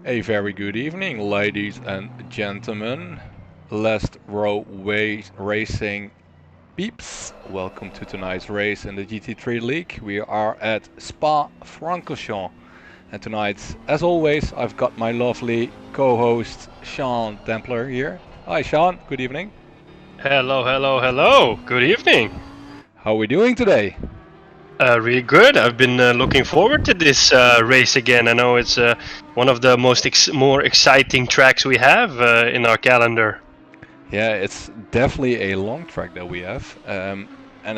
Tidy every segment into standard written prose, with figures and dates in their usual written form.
A very good evening, ladies and gentlemen. Last row racing peeps. Welcome to tonight's race in the GT3 League. We are at Spa-Francorchamps. And tonight, as always, I've got my lovely co-host Sean Templer here. Hi Sean, good evening. Hello, hello, hello. Good evening. How are we doing today? Really good. I've been looking forward to this race again. I know it's one of the more exciting tracks we have in our calendar. Yeah, it's definitely a long track that we have. And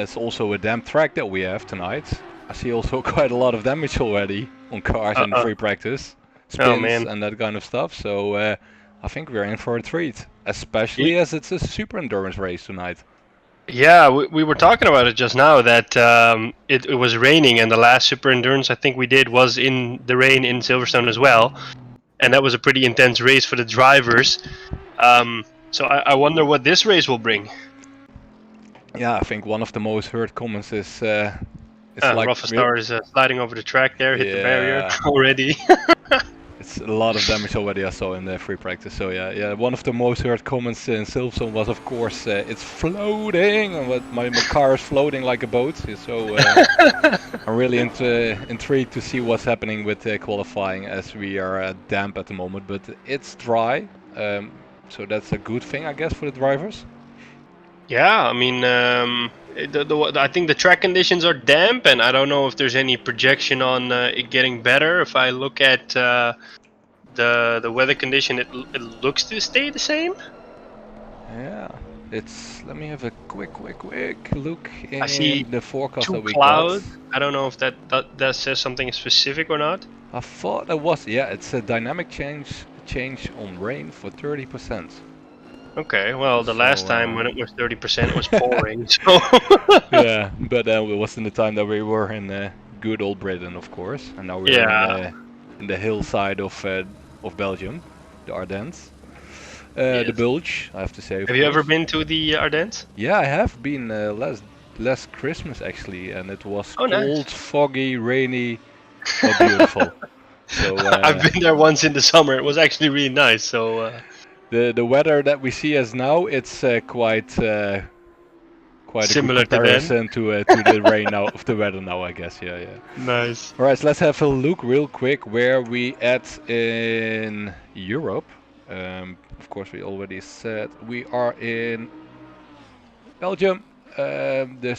it's also a damp track that we have tonight. I see also quite a lot of damage already on cars in the free practice. Oh Spins man. and that kind of stuff. So I think we're in for a treat. Especially as it's a super endurance race tonight. Yeah, we were talking about it just now that it was raining, and the last super endurance I think we did was in the rain in Silverstone as well, and that was a pretty intense race for the drivers. So I wonder what this race will bring. Yeah, I think one of the most heard comments is it's like Star is sliding over the track there, hit the barrier already. It's a lot of damage already I saw in the free practice. So yeah. One of the most heard comments in Silverstone was, of course, it's floating, and my car is floating like a boat. So I'm really intrigued to see what's happening with qualifying, as we are damp at the moment, but it's dry. So that's a good thing, I guess, for the drivers. Yeah, I mean, I think the track conditions are damp, and I don't know if there's any projection on it getting better. If I look at the weather condition, it looks to stay the same. Yeah, let me have a quick look in I see the forecast that we clouds. got. I don't know if that says something specific or not. I thought it was, yeah, it's a dynamic change on rain for 30%. Okay, well, the last time when it was 30%, it was pouring. So yeah, but it was in the time that we were in good old Britain, of course, and now we're in the hillside of Belgium, the Ardennes. Yes. The Bulge, I have to say. Have you ever been to the Ardennes? Yeah, I have been last Christmas actually, and it was cold, nice. foggy, rainy, but beautiful. So I've been there once in the summer. It was actually really nice. So the weather that we see as now, it's quite similar a good comparison to the rain now of the weather now, I guess. Yeah. Nice. All right, so let's have a look real quick where we at in Europe. Of course, we already said we are in Belgium, the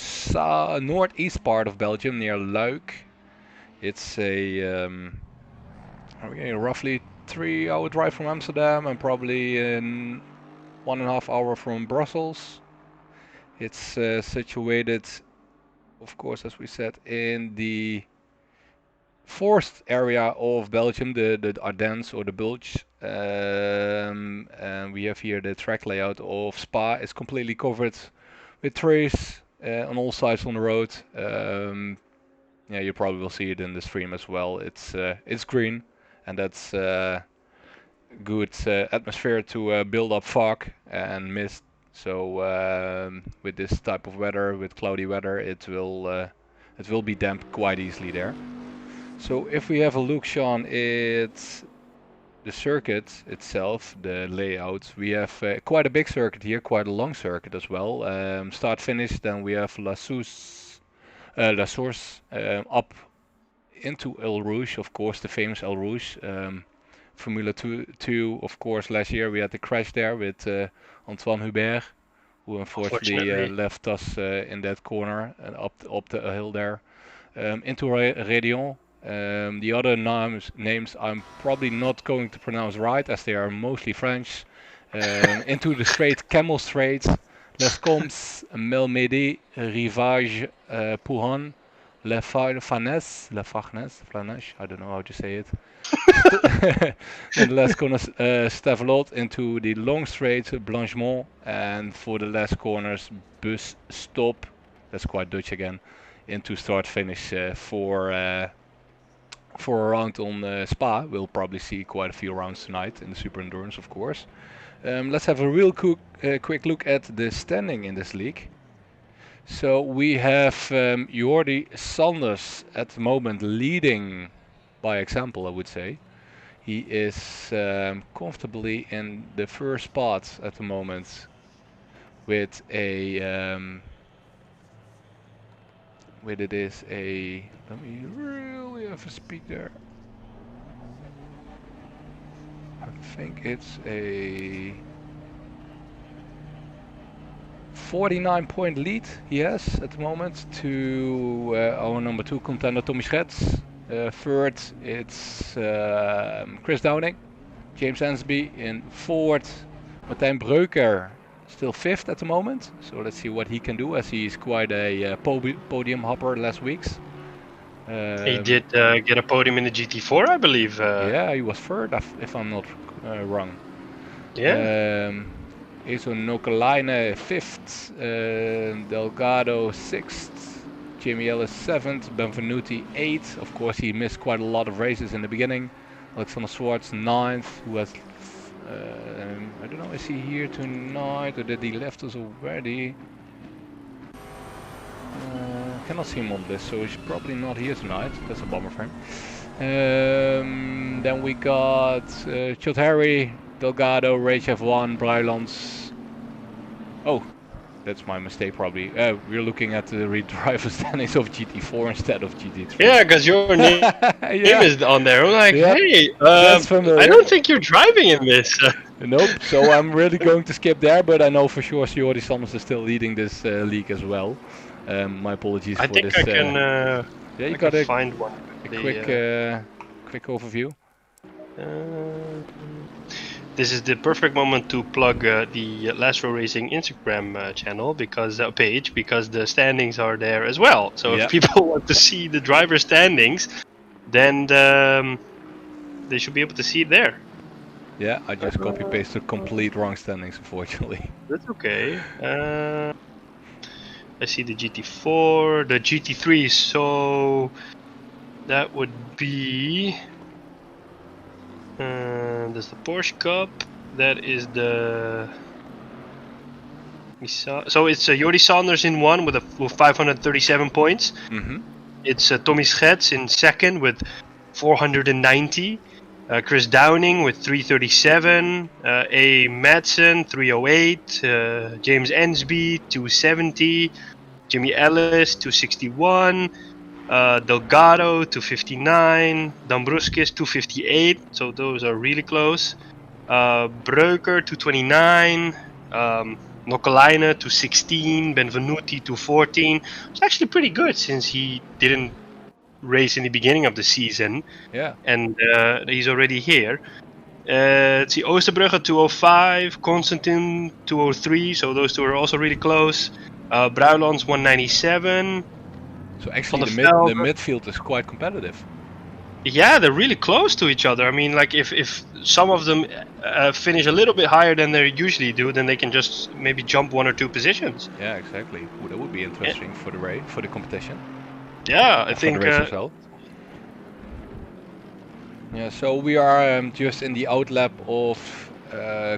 northeast part of Belgium near Luik. It's a roughly 3-hour drive from Amsterdam and probably in 1.5 hour from Brussels. It's situated, of course, as we said, in the forest area of Belgium, the Ardennes or the Bulge. And we have here the track layout of Spa. It's completely covered with trees on all sides on the road. Yeah, you probably will see it in the stream as well. It's green, and that's good atmosphere to build up fog and mist. So with this type of weather, with cloudy weather, it will be damp quite easily there. So if we have a look, Sean, it's the circuit itself, the layout. We have quite a big circuit here, quite a long circuit as well. Start finish, then we have La Source up into El Rouge, of course, the famous El Rouge. Formula 2, of course, last year we had the crash there with Antoine Hubert, who unfortunately left us in that corner and up the hill there. Into Rédion. The other names I'm probably not going to pronounce right, as they are mostly French. Into the straight, Camel Strait, Les Combes, Melmedi, Rivage, Pouhon, Le Farnèse, I don't know how to say it. And the last corners, Stavelot into the long straight, Blanchemont, and for the last corners, Bus Stop. That's quite Dutch again. Into start finish for a round on Spa. We'll probably see quite a few rounds tonight in the Super Endurance, of course. Let's have a real quick look at the standing in this league. So we have Jordi Sanders at the moment leading by example, I would say. He is comfortably in the first spot at the moment with a let me really have a speak there. I think it's a 49-point lead he has at the moment to our number 2 contender Tommy Schetz. Third, it's Chris Downing. James Ansby in fourth. Martijn Breuker still fifth at the moment. So let's see what he can do, as he's quite a podium hopper last weeks. He did get a podium in the GT4, I believe. Yeah, he was third, if I'm not wrong. Yeah. Ezo Nokalainen 5th, Delgado 6th, Jamie Ellis 7th, Benvenuti 8th. Of course, he missed quite a lot of races in the beginning. Alexander Swartz 9th, who has, I don't know, is he here tonight or did he left us already? Cannot see him on this, so he's probably not here tonight. That's a bummer for him. Then we got Chotari, Delgado, Rage F1, Breilands. Oh, that's my mistake probably. We're looking at the driver standings of GT4 instead of GT3. Yeah, because your name is on there. I'm like, hey, I don't think you're driving in this. Nope, so I'm really going to skip there, but I know for sure Jordi Sanders is still leading this league as well. My apologies for this. I think I can, yeah, you got to find one. Quick overview. This is the perfect moment to plug the Last Row Racing Instagram channel page, because the standings are there as well. So if people want to see the driver standings, then they should be able to see it there. Yeah, I just copy pasted complete wrong standings, unfortunately. That's okay. I see the GT4, the GT3, so that would be. There's the Porsche Cup. That is the. So it's Jordi Sanders in one with 537 points. Mm-hmm. It's Tommy Schetz in second with 490. Chris Downing with 337. A. Madsen 308. James Ensby 270. Jimmy Ellis 261. Delgado 259, Dombruskis 258, so those are really close. Breuker 229, Nokalainen 216, Benvenuti 214. It's actually pretty good since he didn't race in the beginning of the season. Yeah. And he's already here. Let's see, Oosterbrugge 205, Constantin 203, so those two are also really close. Bruilands 197. So actually the midfield is quite competitive. Yeah, they're really close to each other. I mean, like if some of them finish a little bit higher than they usually do, then they can just maybe jump 1 or 2 positions. Yeah, exactly. Ooh, that would be interesting for the competition. Yeah, I think. For the race as well. Yeah, so we are just in the outlap of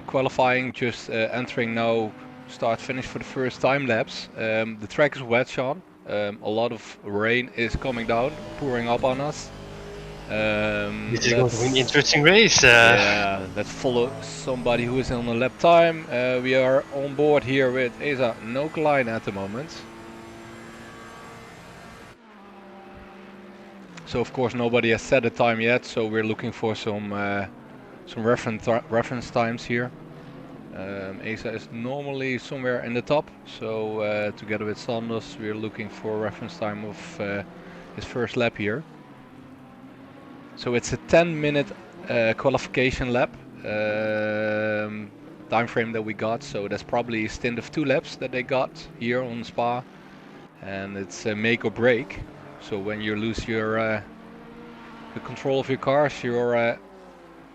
qualifying, just entering now, start-finish for the first time laps. The track is wet, Sean. A lot of rain is coming down, pouring up on us. This is going to be an interesting race. Yeah, let's follow somebody who is on the lap time. We are on board here with Esa Nokalainen at the moment. So of course nobody has set a time yet, so we're looking for some reference times here. Asa is normally somewhere in the top, so together with Sanders we're looking for a reference time of his first lap here. So it's a 10-minute qualification lap time frame that we got, so that's probably a stint of 2 laps that they got here on Spa, and it's a make or break. So when you lose your the control of your cars, you're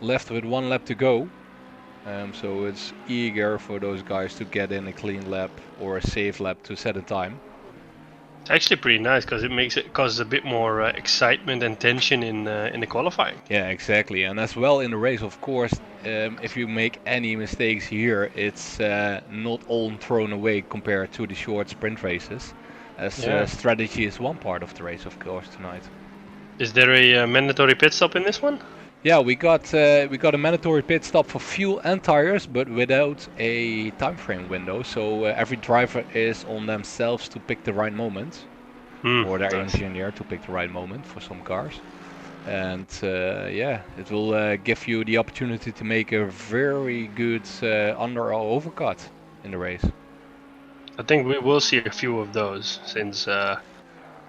left with 1 lap to go. So it's eager for those guys to get in a clean lap or a safe lap to set a time. It's actually pretty nice because it causes a bit more excitement and tension in the qualifying. Yeah, exactly, and as well in the race, of course. If you make any mistakes here, it's not all thrown away compared to the short sprint races. As strategy is one part of the race, of course, tonight. Is there a mandatory pit stop in this one? Yeah, we got a mandatory pit stop for fuel and tires, but without a time frame window. So every driver is on themselves to pick the right moment, or their engineer to pick the right moment for some cars. And yeah, it will give you the opportunity to make a very good under or overcut in the race. I think we will see a few of those since.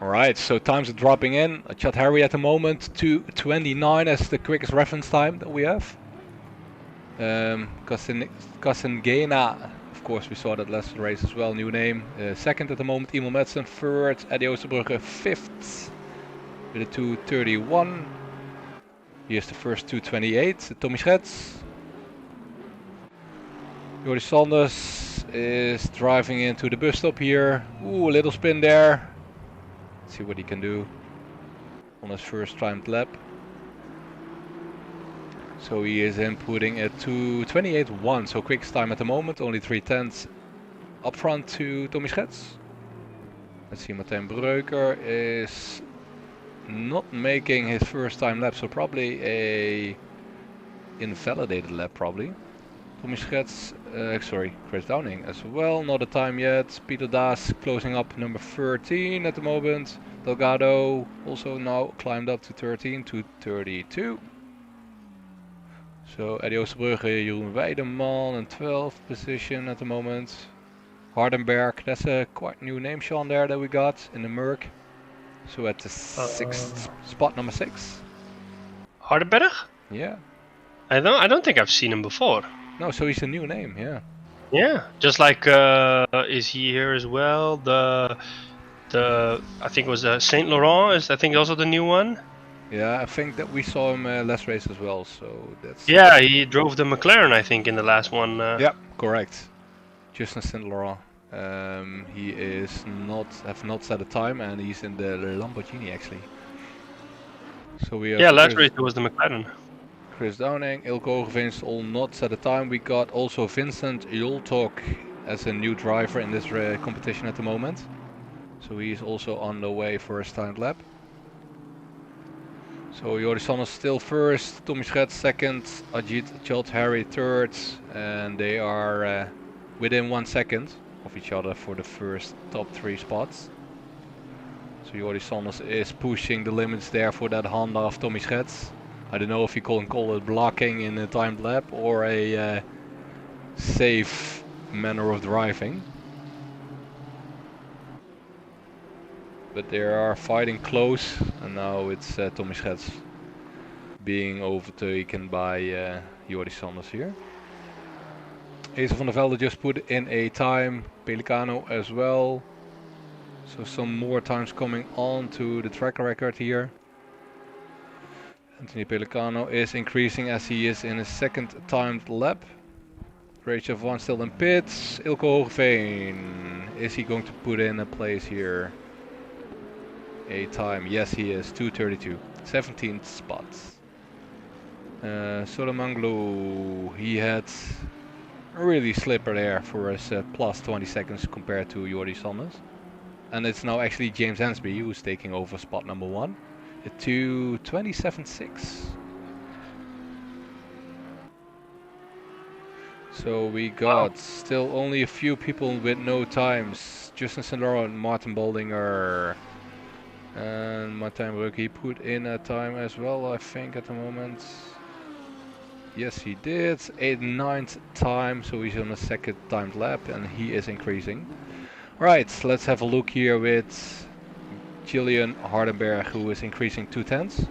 Alright, so times are dropping in. Chad Harry at the moment, 2:29 as the quickest reference time that we have. Kasengena, of course we saw that last race as well, new name. Second at the moment, Emil Madsen. Third, Eddie Oosterbrugge. Fifth with a 2:31. Here's the first 2:28, Tommy Schetz. Jordi Sanders is driving into the bus stop here. Ooh, a little spin there. Let's see what he can do on his first timed lap. So he is inputting a 2:28.1, so quickest time at the moment, only 3/10 up front to Tommy Schetz. Let's see, Martijn Breuker is not making his first time lap, so probably a invalidated lap probably. Tommy Schetz, sorry, Chris Downing as well, not a time yet. Peter Daas closing up number 13 at the moment. Delgado also now climbed up to 13, 2:32. So Eddie Oosterbrugge, Jeroen Weideman in 12th position at the moment. Hardenberg, that's a quite new name, Sean, there that we got in the Merc. So at the sixth spot, number 6. Hardenberg? Yeah. I don't think I've seen him before. No, so he's a new name, yeah. Yeah, just like is he here as well? The I think it was Saint Laurent is I think also the new one. Yeah, I think that we saw him last race as well, so that's... Yeah, he drove the McLaren, I think, in the last one. Yeah, correct. Justin Saint Laurent. He is have not set a time, and he's in the Lamborghini actually. So we have... Yeah, last race it was the McLaren. Chris Downing, Ilko Hoogeveen's all not set a time. We got also Vincent Joltok as a new driver in this competition at the moment. So he's also on the way for his timed lap. So Jordi Sanders still first, Tommy Schetz second, Ajit Chad Harry third, and they are within 1 second of each other for the first top 3 spots. So Jordi Sanders is pushing the limits there for that Honda of Tommy Schetz. I don't know if you can call it blocking in a timed lap or a safe manner of driving. But they are fighting close, and now it's Tommy Schetz being overtaken by Jordi Sanders here. Asa van der Velde just put in a time, Pelicano as well. So some more times coming on to the track record here. Anthony Pelicano is increasing as he is in his second timed lap. Rachel Van still in pits. Ilko Hoogeveen, is he going to put in a place here? A time, yes he is, 2:32, 17th spot. Solomanglu, he had a really slipper there for his plus 20 seconds compared to Jordi Sanders. And it's now actually James Hansby who's taking over spot number 1 at 2:27.6. So we got still only a few people with no times. Justin Saint Laurent, Martin Boldinger, and Martijn Breuker, he put in a time as well, I think, at the moment. Yes, he did. 9th time, so he's on the second timed lap, and he is increasing. Right, let's have a look here with Julian Hardenberg, who is increasing 2/10.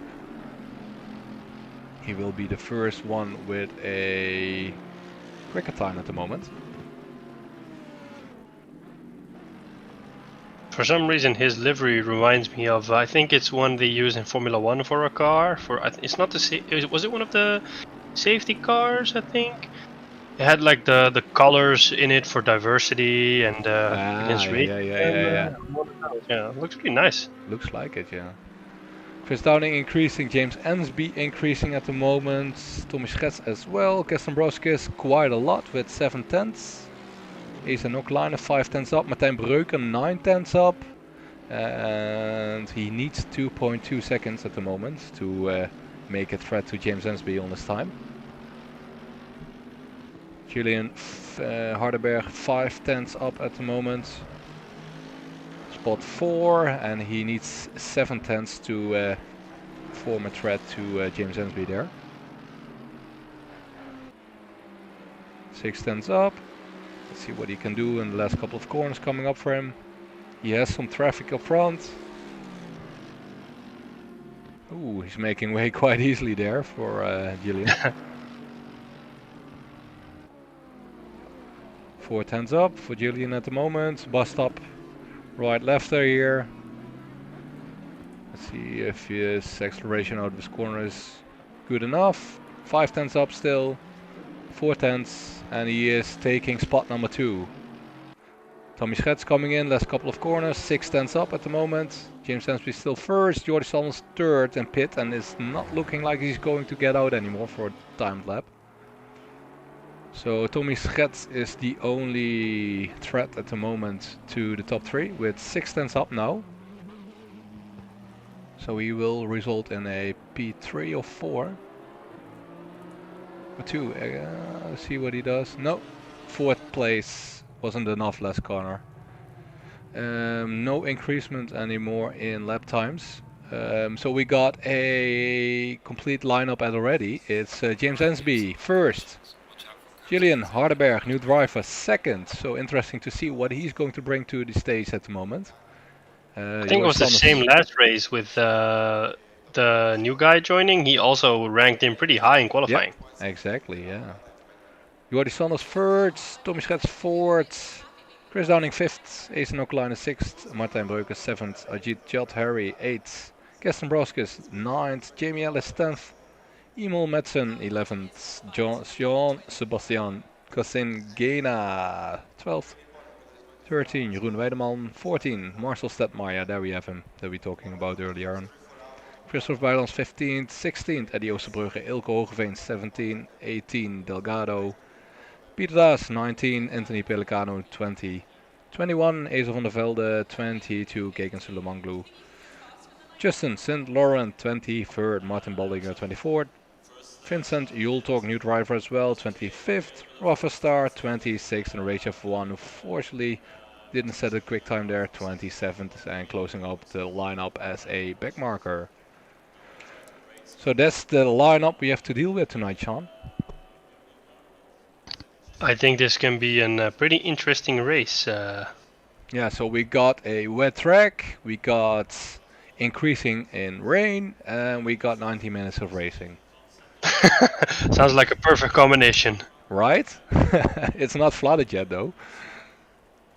He will be the first one with a quicker time at the moment. For some reason, his livery reminds me of. I think it's one they use in Formula One for a car. It's not the was it one of the safety cars? I think it had like the colors in it for diversity and against race. Yeah. Yeah, it looks pretty nice. Looks like it, yeah. Chris Downing increasing, James Ensby increasing at the moment, Tommy Schetz as well, Kirsten Broskis quite a lot with 7/10. Asa Nockline 5/10 up, Martijn Breuker 9/10 up, and he needs 2.2 seconds at the moment to make a threat to James Ensby on this time. Julian Hardenberg 5/10 up at the moment. Spot 4, and he needs 7/10 to form a threat to James Ensby there. 6/10 up. Let's see what he can do in the last couple of corners coming up for him. He has some traffic up front. Ooh, he's making way quite easily there for Julian. 4/10 up for Julian at the moment. Bus stop right left there here. Let's see if his acceleration out of this corner is good enough. 5/10 up still. 4/10, and he is taking spot number 2. Tommy Schets coming in, last couple of corners, 6/10 up at the moment. James Ensby still first, Jordi Sanders third in pit, and it's not looking like he's going to get out anymore for a timed lap. So Tommy Schets is the only threat at the moment to the top 3 with 6/10 up now. So he will result in a P3 or 4. Or 2, let's see what he does. No, 4th place wasn't enough last corner. No increasement anymore in lap times. So we got a complete lineup at already. It's James Ensby first. Julian Hardenberg, new driver, second. So interesting to see what he's going to bring to the stage at the moment. I think it was the same last race with the new guy joining. He also ranked in pretty high in qualifying. Yep, exactly, yeah. Jordi Sanders third, Tommy Schets fourth, Chris Downing 5th, Asen Okalainen 6th, Martijn Breukers 7th, Ajit Jadhari 8th, Gaston Broskis 9th, Jamie Ellis 10th, Emil Madsen 11th, Jean Sebastian Casingena 12th, 13 Jeroen Weideman, 14 Marcel Stedmaier, there we have him that we were talking about earlier on. Christophe Bijlands 15th, 16th Eddie Oosterbrugge, Ilke Hogeveen 17, 18 Delgado, Pieter Daas 19, Anthony Pelicano 20, 21 Ezel van der Velde, 22 Keken Sulemanglu, Justin St. Laurent 23rd, Martin Baldinger 24th, Vincent Yultok, new driver as well, 25th, Rafa Star 26th, and Rachel F1, who fortunately didn't set a quick time there, 27th, and closing up the lineup as a backmarker. So that's the lineup we have to deal with tonight, Sean. I think this can be a pretty interesting race. Yeah, so we got a wet track, we got increasing in rain, and we got 90 minutes of racing. Sounds like a perfect combination. Right? It's not flooded yet though.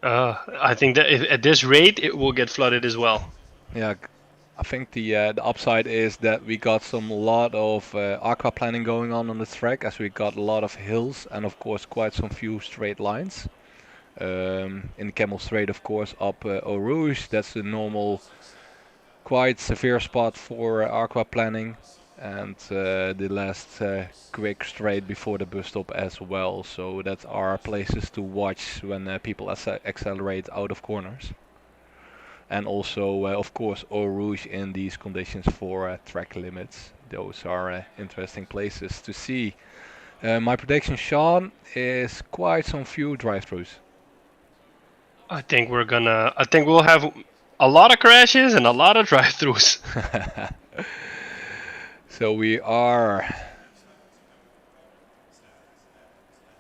I think that at this rate it will get flooded as well. Yeah, I think the upside is that we got a lot of aqua planning going on this track, as we got a lot of hills and of course quite some few straight lines. In Camel Straight, of course, up Eau Rouge, that's the normal, quite severe spot for aqua planning, and the last quick straight before the bus stop as well. So that are places to watch when people accelerate out of corners. And also, of course, Eau Rouge in these conditions for track limits. Those are interesting places to see. My prediction, Sean, is quite some few drive-throughs. I think we'll have a lot of crashes and a lot of drive-throughs. So we are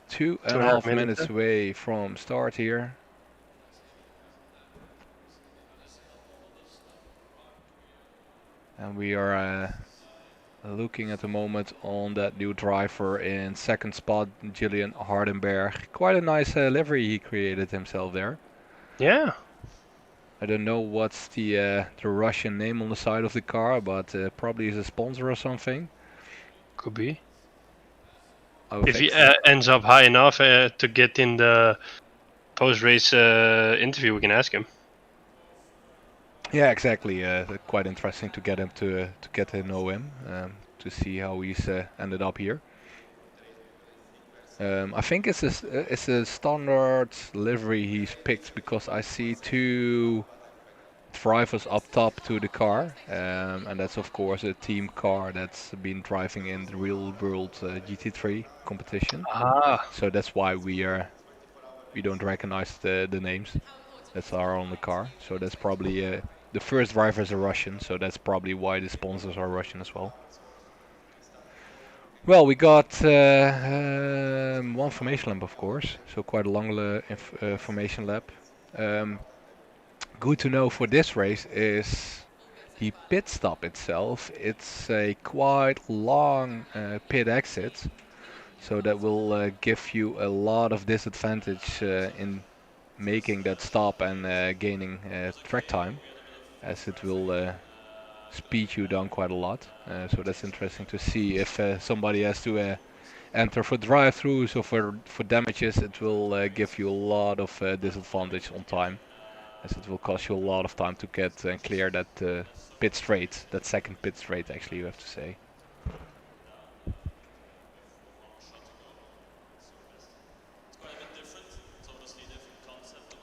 2.5 minutes away from start here. And we are looking at the moment on that new driver in second spot, Julian Hardenberg. Quite a nice livery he created himself there. Yeah. I don't know what's the Russian name on the side of the car, but probably is a sponsor or something. Could be. If he ends up high enough to get in the post-race interview, we can ask him. Yeah, exactly. Quite interesting to get him to get to know him, to see how he's ended up here. I think it's a standard livery he's picked, because I see two drivers up top to the car, and that's of course a team car that's been driving in the real world GT3 competition. Ah, So that's why we don't recognize the names. That's our only car. So that's probably the first drivers are Russian. So that's probably why the sponsors are Russian as well. Well, we got one formation lap, of course. So quite a long formation lap. Good to know for this race is the pit stop itself. It's a quite long pit exit. So that will give you a lot of disadvantage in making that stop and gaining track time, as it will speed you down quite a lot. So that's interesting to see if somebody has to enter for drive-throughs or for damages. It will give you a lot of disadvantage on time, as it will cost you a lot of time to get and clear that pit straight, that second pit straight actually you have to say.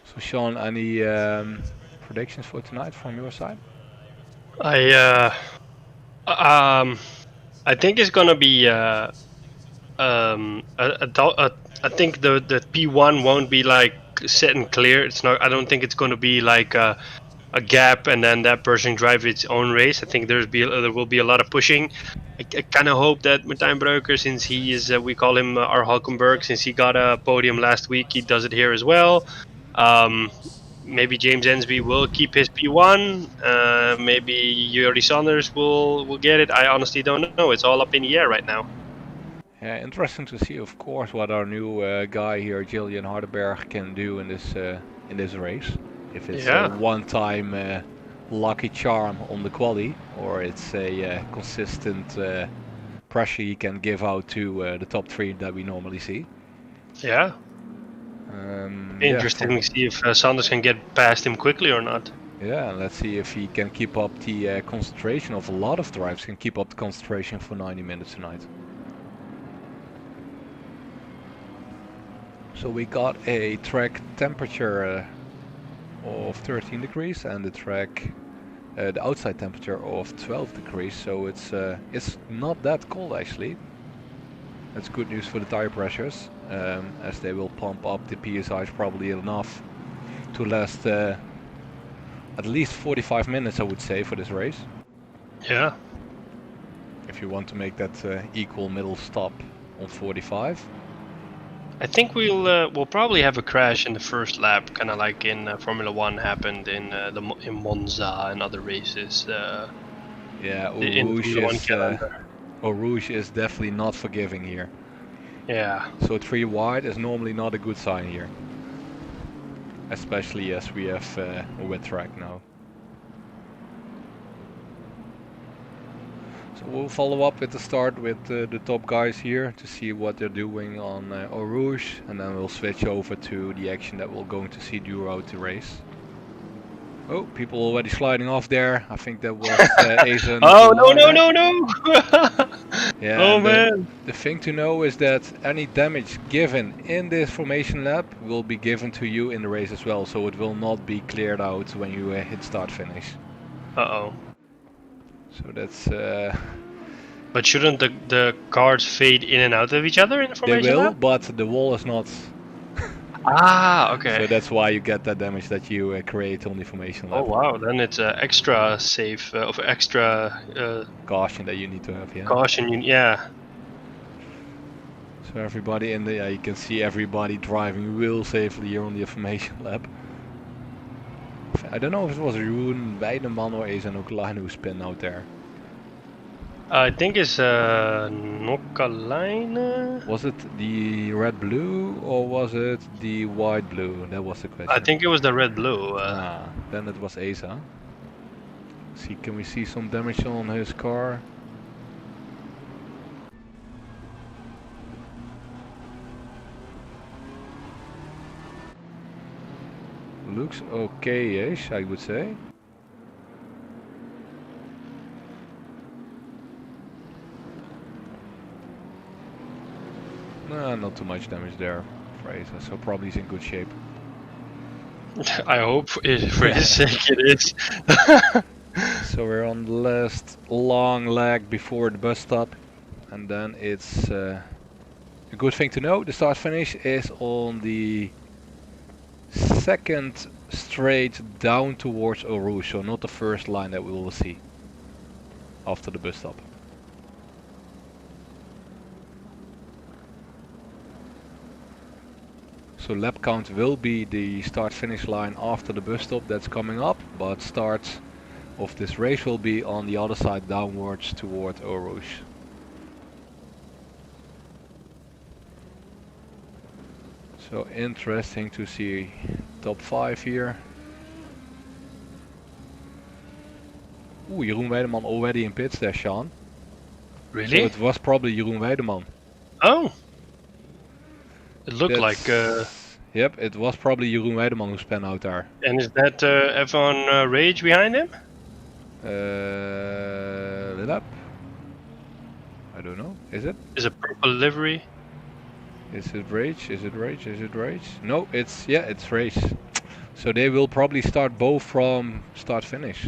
So Sean, any predictions for tonight from your side? I think it's gonna be I think the P1 won't be like set and clear. It's not. I don't think it's gonna be like a gap and then that person drive its own race. I think there will be a lot of pushing. I kind of hope that Martijn Breuker, since he is, we call him our Hulkenberg, since he got a podium last week, he does it here as well. Maybe James Ensby will keep his P1. Maybe Yuri Saunders will get it. I honestly don't know. It's all up in the air right now. Yeah, interesting to see, of course, what our new guy here, Jillian Hardenberg, can do in this race. If it's a one-time lucky charm on the quali, or it's a consistent pressure he can give out to the top three that we normally see. Yeah. Interesting to see if Sanders can get past him quickly or not. Yeah, let's see if he can keep up the concentration of a lot of drives, can keep up the concentration for 90 minutes tonight. So we got a track temperature of 13 degrees and the track, the outside temperature of 12 degrees. So it's not that cold actually. That's good news for the tire pressures, as they will pump up the PSIs probably enough to last at least 45 minutes, I would say, for this race. Yeah. If you want to make that equal middle stop on 45. I think we'll probably have a crash in the first lap, kind of like in Formula One happened in Monza and other races. Yeah, Eau Rouge is definitely not forgiving here. Yeah. So 3 wide is normally not a good sign here, especially as we have a wet track now. So we'll follow up at the start with the top guys here to see what they're doing on Eau Rouge, and then we'll switch over to the action that we're going to see throughout the race. Oh, people already sliding off there. I think that was Asa. Oh, no! Yeah, oh man. The thing to know is that any damage given in this formation lap will be given to you in the race as well, so it will not be cleared out when you hit start finish. Uh-oh. So that's... But shouldn't the cars fade in and out of each other in the formation They will, lap? but the wall is not... Ah, okay. So that's why you get that damage that you create on the formation lap. Oh wow, then it's extra safe, of extra... caution that you need to have, yeah. Caution, yeah. So everybody in the... you can see everybody driving real safely here on the formation lap. I don't know if it was Jeroen Weideman or Asa Nokalainen who spun out there. I think it's Nokalainen. Was it the red-blue or was it the white-blue? That was the question. I think it was the red-blue. Then it was Asa. See, can we see some damage on his car? Looks okay-ish, I would say. Not too much damage there for Asa, so probably he's in good shape. I hope for his sake it is. So we're on the last long leg before the bus stop, and then it's a good thing to know. The start finish is on the second straight down towards Eau Rouge, so not the first line that we will see after the bus stop. So lap count will be the start finish line after the bus stop that's coming up, but start of this race will be on the other side downwards toward Eau Rouge. So interesting to see top 5 here. Ooh, Jeroen Weideman already in pits there, Sean. Really? So it was probably Jeroen Weideman. Oh! It looked like... Yep, it was probably Jeroen Weideman who spun out there. And is that F1 Rage behind him? Lit up? I don't know. Is it? Is it purple livery? Is it Rage? Is it Rage? Is it Rage? No, it's Rage. So they will probably start both from start finish.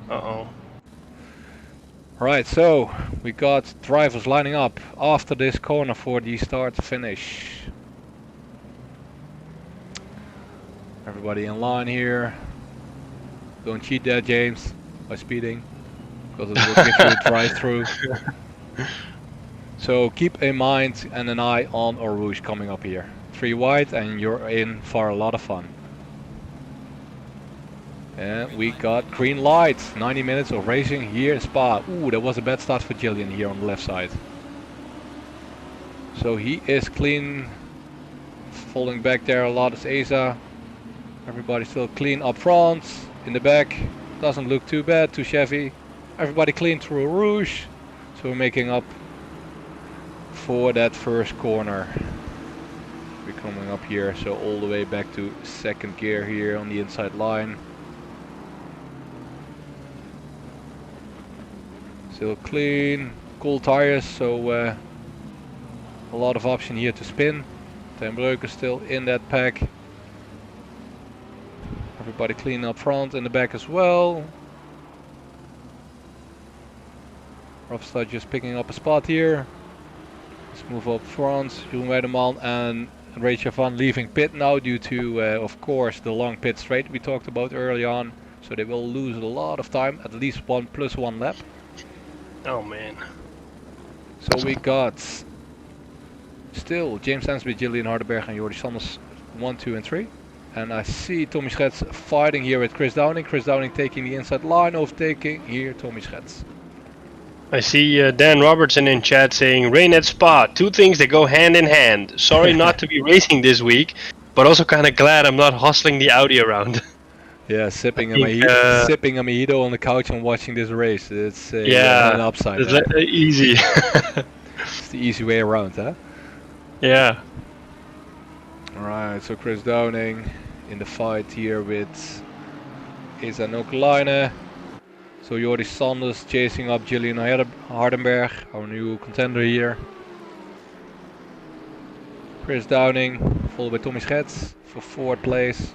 Uh-oh. Right, so we got drivers lining up after this corner for the start finish. Everybody in line here. Don't cheat there, James, by speeding, because it will give you a drive-through. So keep in mind and an eye on Eau Rouge coming up here. 3 wide and you're in for a lot of fun. And we got green light. 90 minutes of racing here in Spa. Ooh, that was a bad start for Jillian here on the left side. So he is clean. Falling back there a lot is Asa. Everybody still clean up front. In the back. Doesn't look too bad, too Chevy. Everybody clean through Rouge. So we're making up for that first corner. We're coming up here, so all the way back to second gear here on the inside line. Still clean, cool tires, so a lot of option here to spin. Ten Breukers still in that pack. Everybody clean up front and the back as well. Ropstad just picking up a spot here. Let's move up front. Jeroen Weideman and Rachel van leaving pit now due to, of course, the long pit straight we talked about early on. So they will lose a lot of time, at least 1+1 lap. Oh man. So we got still James Ansby, Jillian Hardenberg and Jordi Sanders 1, 2 and 3. And I see Tommy Schetz fighting here with Chris Downing. Chris Downing taking the inside line, overtaking here Tommy Schetz. I see Dan Robertson in chat saying, rain at Spa, 2 things that go hand in hand. Sorry not to be racing this week, but also kind of glad I'm not hustling the Audi around. Yeah, sipping a mojito on the couch and watching this race. It's an upside. It's easy. It's the easy way around, huh? Yeah. Alright, so Chris Downing in the fight here with Isa Nokelainen. So Jordi Sanders chasing up Jillian Hardenberg, our new contender here. Chris Downing, followed by Tommy Schetz for 4th place.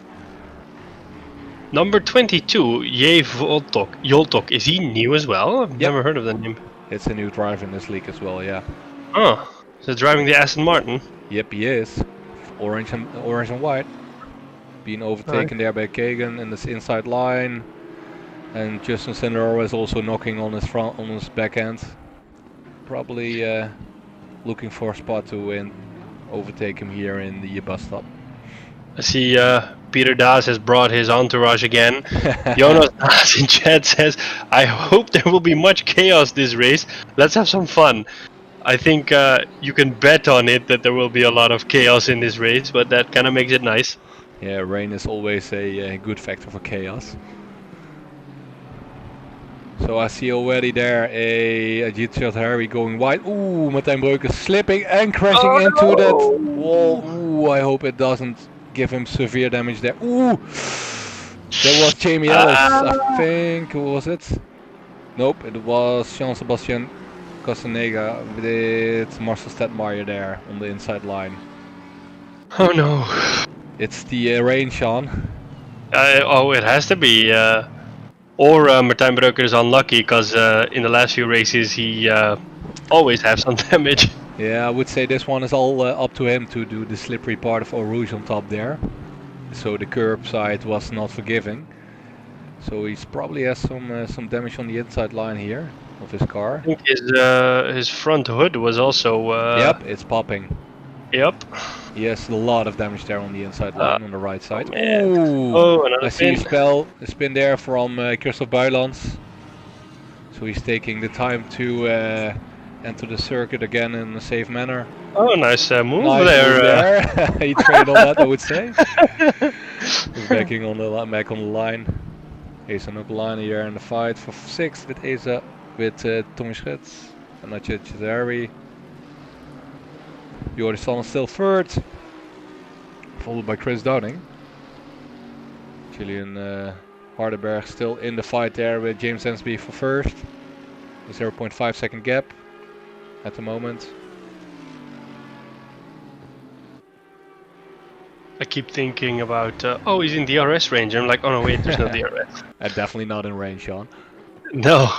Number 22, Joltok. Is he new as well? I've never heard of that name. It's a new driver in this league as well, yeah. Oh, so driving the Aston Martin? Yep, he is. Orange and white. Being overtaken there by Kagan in this inside line. And Justin Sandero is also knocking on his back end. Probably looking for a spot to overtake him here in the bus stop. I see Peter Das has brought his entourage again. Jonas Das in chat says, I hope there will be much chaos this race. Let's have some fun. I think you can bet on it that there will be a lot of chaos in this race, but that kind of makes it nice. Yeah, rain is always a good factor for chaos. So I see already there a GT3 Harry going wide. Ooh, Martijn Breukers slipping and crashing into that wall. Ooh, I hope it doesn't give him severe damage there. Ooh, that was Jamie Ellis, I think. Who was it? Nope, it was Jean-Sebastian Castanega with Marcel Stadtmeier there on the inside line. Oh no. It's the rain, Sean. Oh, it has to be. Or Martijn Breuker is unlucky because in the last few races he always have some damage. Yeah, I would say this one is all up to him to do the slippery part of Eau Rouge on top there. So the curb side was not forgiving. So he's probably has some damage on the inside line here of his car. I think his front hood was also. Yep, it's popping. Yep. He has a lot of damage there on the inside line on the right side. Oh, another I see spin. a spin there from Christoph Buijlands. So he's taking the time to enter the circuit again in a safe manner. Oh, nice move Nice there. move there. He trained on that, I would say. He's backing on the back on the line. Asa Nukulani here in the fight for 6th with Asa, with Tommy Schritz and Natje Chidari. Jordi Stan still 3rd, followed by Chris Downing. Julian Hardenberg still in the fight there with James Ensby for 1st. 0.5 second gap at the moment. I keep thinking about, oh, he's in DRS range. I'm like, oh no, wait, there's no DRS. Definitely not in range, Sean. No.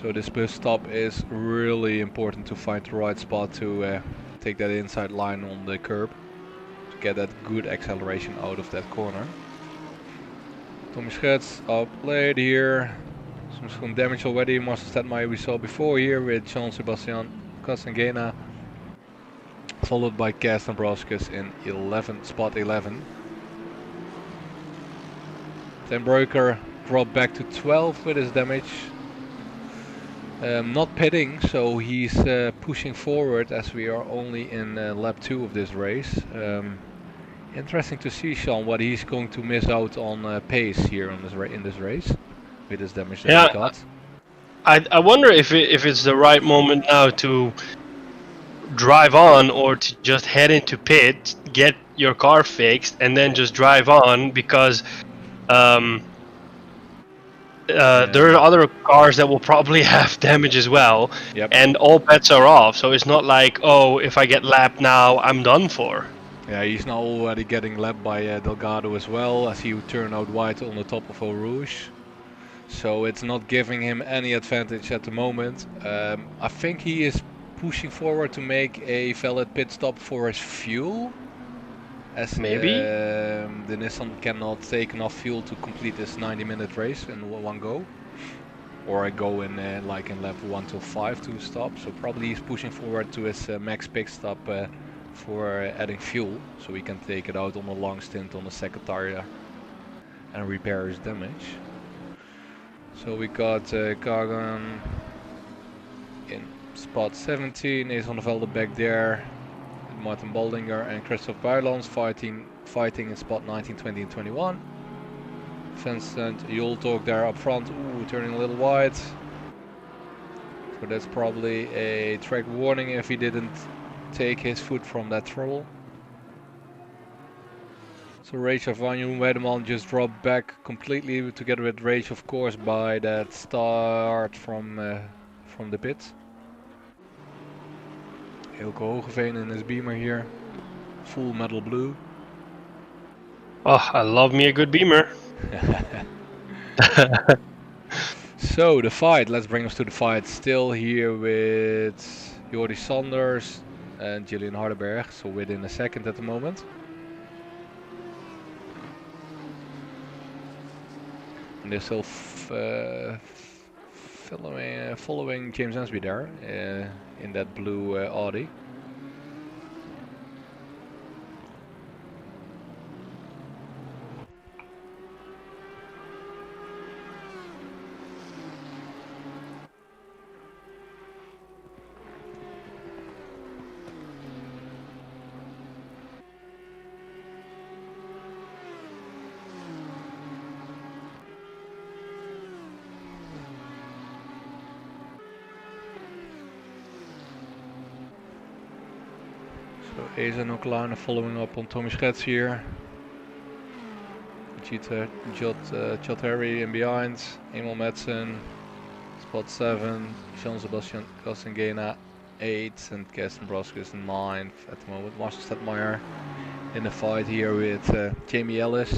So this bus stop is really important to find the right spot to take that inside line on the curb. To get that good acceleration out of that corner. Tommy Schets up late here. Some damage already. Marcel Stadmeijer we saw before here with Jean-Sebastian Casangena. Followed by Karsten Broskes in spot 11. Then Breuker dropped back to 12 with his damage. Not pitting, so he's pushing forward as we are only in lap 2 of this race. Interesting to see, Sean, what he's going to miss out on pace here on in this race with his damage that he got. I wonder if it's the right moment now to drive on or to just head into pit, get your car fixed, and then just drive on, because there are other cars that will probably have damage as well, and all bets are off. So it's not like, oh, if I get lapped now, I'm done for. Yeah, he's now already getting lapped by Delgado as well, as he would turn out wide on the top of Eau Rouge. So it's not giving him any advantage at the moment. I think he is pushing forward to make a valid pit stop for his fuel. As maybe the Nissan cannot take enough fuel to complete this 90-minute race in one go. Or I go in like in lap 1 till 5 to stop. So probably he's pushing forward to his max pit stop for adding fuel. So he can take it out on a long stint on the second tire and repair his damage. So we got Kagan in spot 17, is on the Velde back there. Martin Baldinger and Christoph Buijlands fighting in spot 19, 20 and 21. Vincent Joltok there up front, turning a little wide. So that's probably a track warning if he didn't take his foot from that throttle. So Rage of Vanju Wedeman just dropped back completely together with Rage, of course, by that start from the pits. Hilke Hogeveen in his Beamer here, full metal blue. Oh, I love me a good Beamer. So the fight, let's bring us to the fight. Still here with Jordi Sanders and Julian Hardenberg, so within a second at the moment. And they're still following James Ensby there in that blue Audi. So Asa Nukulana following up on Tommy Schets here. Jot Harry in behind. Emil Madsen, spot 7. Jean-Sebastian Casangena 8 and Karsten Broskes 9 at the moment. Marcel Stadmeijer in the fight here with Jamie Ellis.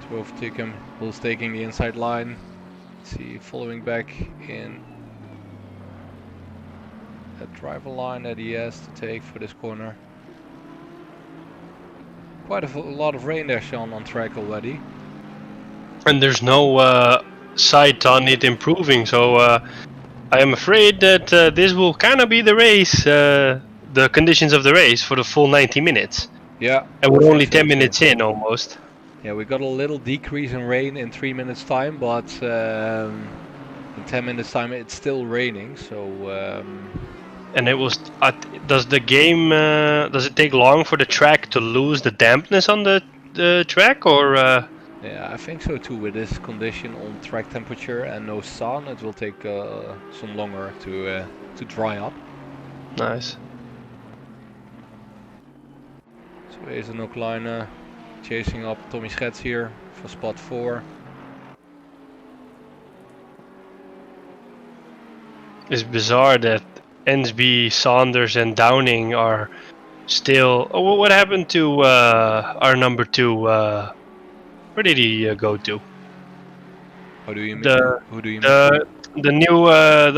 To overtake him, who's taking the inside line. Let's see, following back in that driver line that he has to take for this corner. Quite a lot of rain there, Sean, on track already. And there's no sight on it improving, so I am afraid that this will kind of be the race, the conditions of the race for the full 90 minutes. Yeah. And we're only 10 minutes in almost. Yeah, we got a little decrease in rain in 3 minutes time, but in 10 minutes time it's still raining, so... And it was... does the game... does it take long for the track to lose the dampness on the track, or... Yeah, I think so too. With this condition on track temperature and no sun, it will take some longer to dry up. Nice. So here's a Nockline chasing up Tommy Schets here for spot 4. It's bizarre that Ensby, Saunders and Downing are still... Oh, what happened to our number 2? Where did he go to? How do you mean? The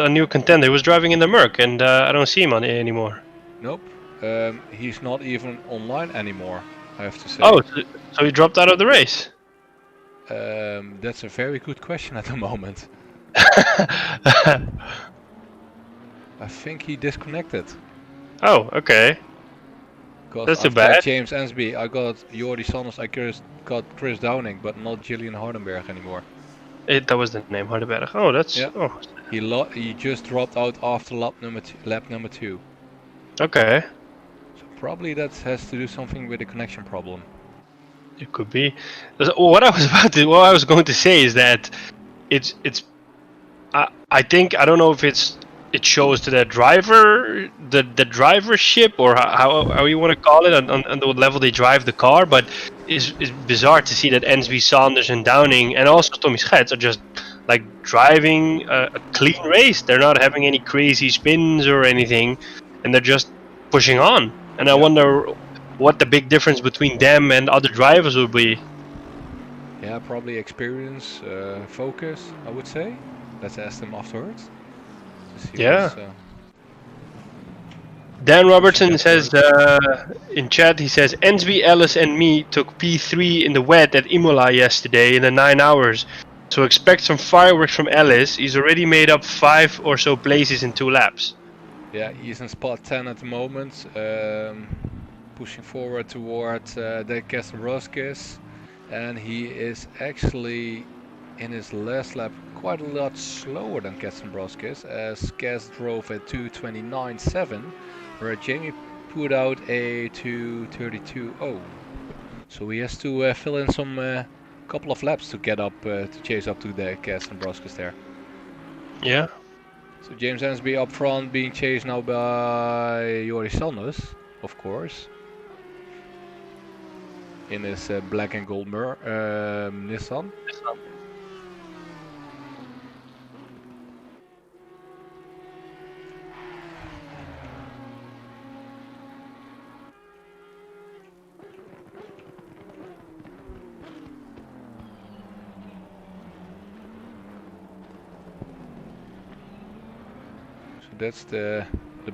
new contender. He was driving in the Merc, and I don't see him on it anymore. Nope. He's not even online anymore, I have to say. Oh, so he dropped out of the race? That's a very good question at the moment. I think he disconnected. Oh, okay. That's too bad. James Ensby, I got Jordi Sanders, I got Chris Downing, but not Gillian Hardenberg anymore. That was the name, Hardenberg. Oh, that's... Yeah. Oh. He just dropped out after lap number 2. Okay. So probably that has to do something with the connection problem. It could be. What I was going to say is that it's I think, I don't know if it shows to the driver, the drivership, or how you want to call it, on the level they drive the car, but it's bizarre to see that Ensby, Saunders and Downing and also Tommy Schets are just like driving a clean race. They're not having any crazy spins or anything, and they're just pushing on. And I wonder what the big difference between them and other drivers would be. Yeah, probably experience, focus, I would say. Let's ask them afterwards. Yeah. Dan Robertson says in chat, he says, Ensby, Ellis and me took P3 in the wet at Imola yesterday in the 9 hours. So expect some fireworks from Ellis. He's already made up 5 or so places in 2 laps. Yeah, he's in spot 10 at the moment. Pushing forward toward the Kestenbroskis. And he is actually in his last lap quite a lot slower than Kestenbroskis, as Kes drove at 2:29.7, where Jamie put out a 2:32.0. So he has to fill in some couple of laps to get up to chase up to the Kestenbroskis there. Yeah. So James Ensby up front, being chased now by Joris Sanders, of course, in his black and gold Nissan. That's the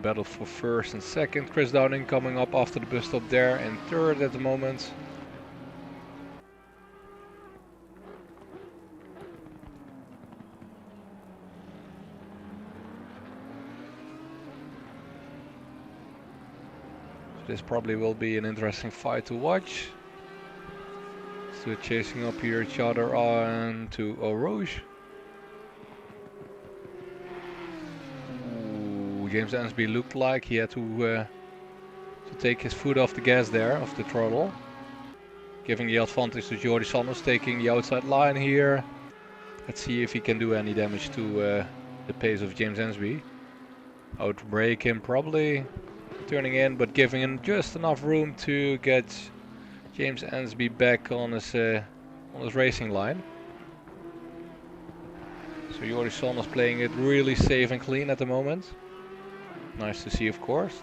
battle for first and second. Chris Downing coming up after the bus stop there, and third at the moment. So this probably will be an interesting fight to watch. So chasing up here each other on to Eau Rouge. James Ensby looked like he had to take his foot off the gas there, off the throttle. Giving the advantage to Jordi Sanders, taking the outside line here. Let's see if he can do any damage to the pace of James Ensby. Outbrake him probably, turning in, but giving him just enough room to get James Ensby back on his racing line. So Jordi Sanders playing it really safe and clean at the moment. Nice to see, of course.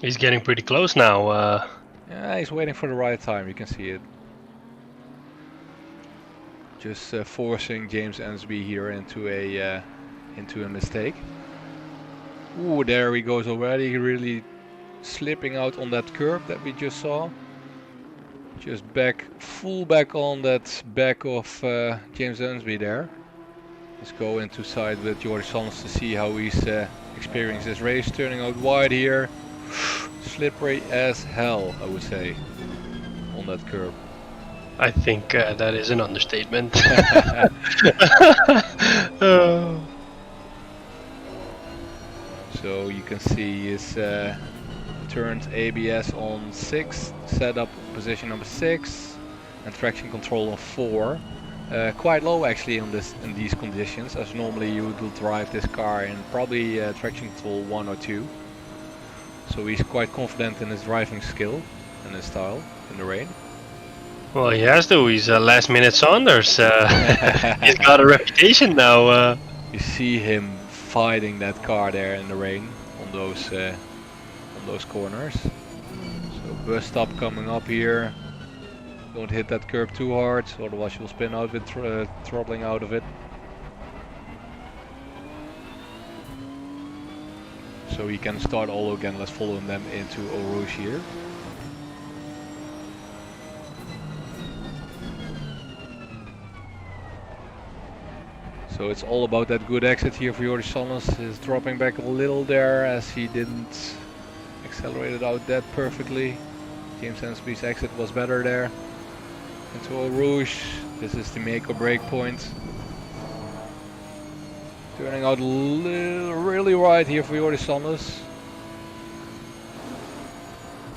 He's getting pretty close now. Yeah, he's waiting for the right time. You can see it. Just forcing James Ensby here into a mistake. Ooh, there he goes already. Really slipping out on that curb that we just saw. Just full back on that back of James Ensby there. Let's go into side with George Sons to see how he's experienced this race. Turning out wide here. Slippery as hell, I would say, on that curb. I think that is an understatement. So you can see he's turned ABS on 6, set up position number 6, and traction control on 4. Quite low actually in these conditions, as normally you would drive this car in probably traction control 1 or 2. So he's quite confident in his driving skill and his style in the rain. Well, he has to. He's last minute Saunders. He's got a reputation now. You see him fighting that car there in the rain on those corners. So bus stop coming up here. Don't hit that curb too hard, otherwise you'll spin out with throttling out of it. So he can start all again. Let's follow them into Eau Rouge here. So it's all about that good exit here for Jordi Sonners. Is dropping back a little there as he didn't accelerate it out that perfectly. James Ensby's exit was better there. Into Eau Rouge. This is the make or break point. Turning out really right here for Jordi Sonners.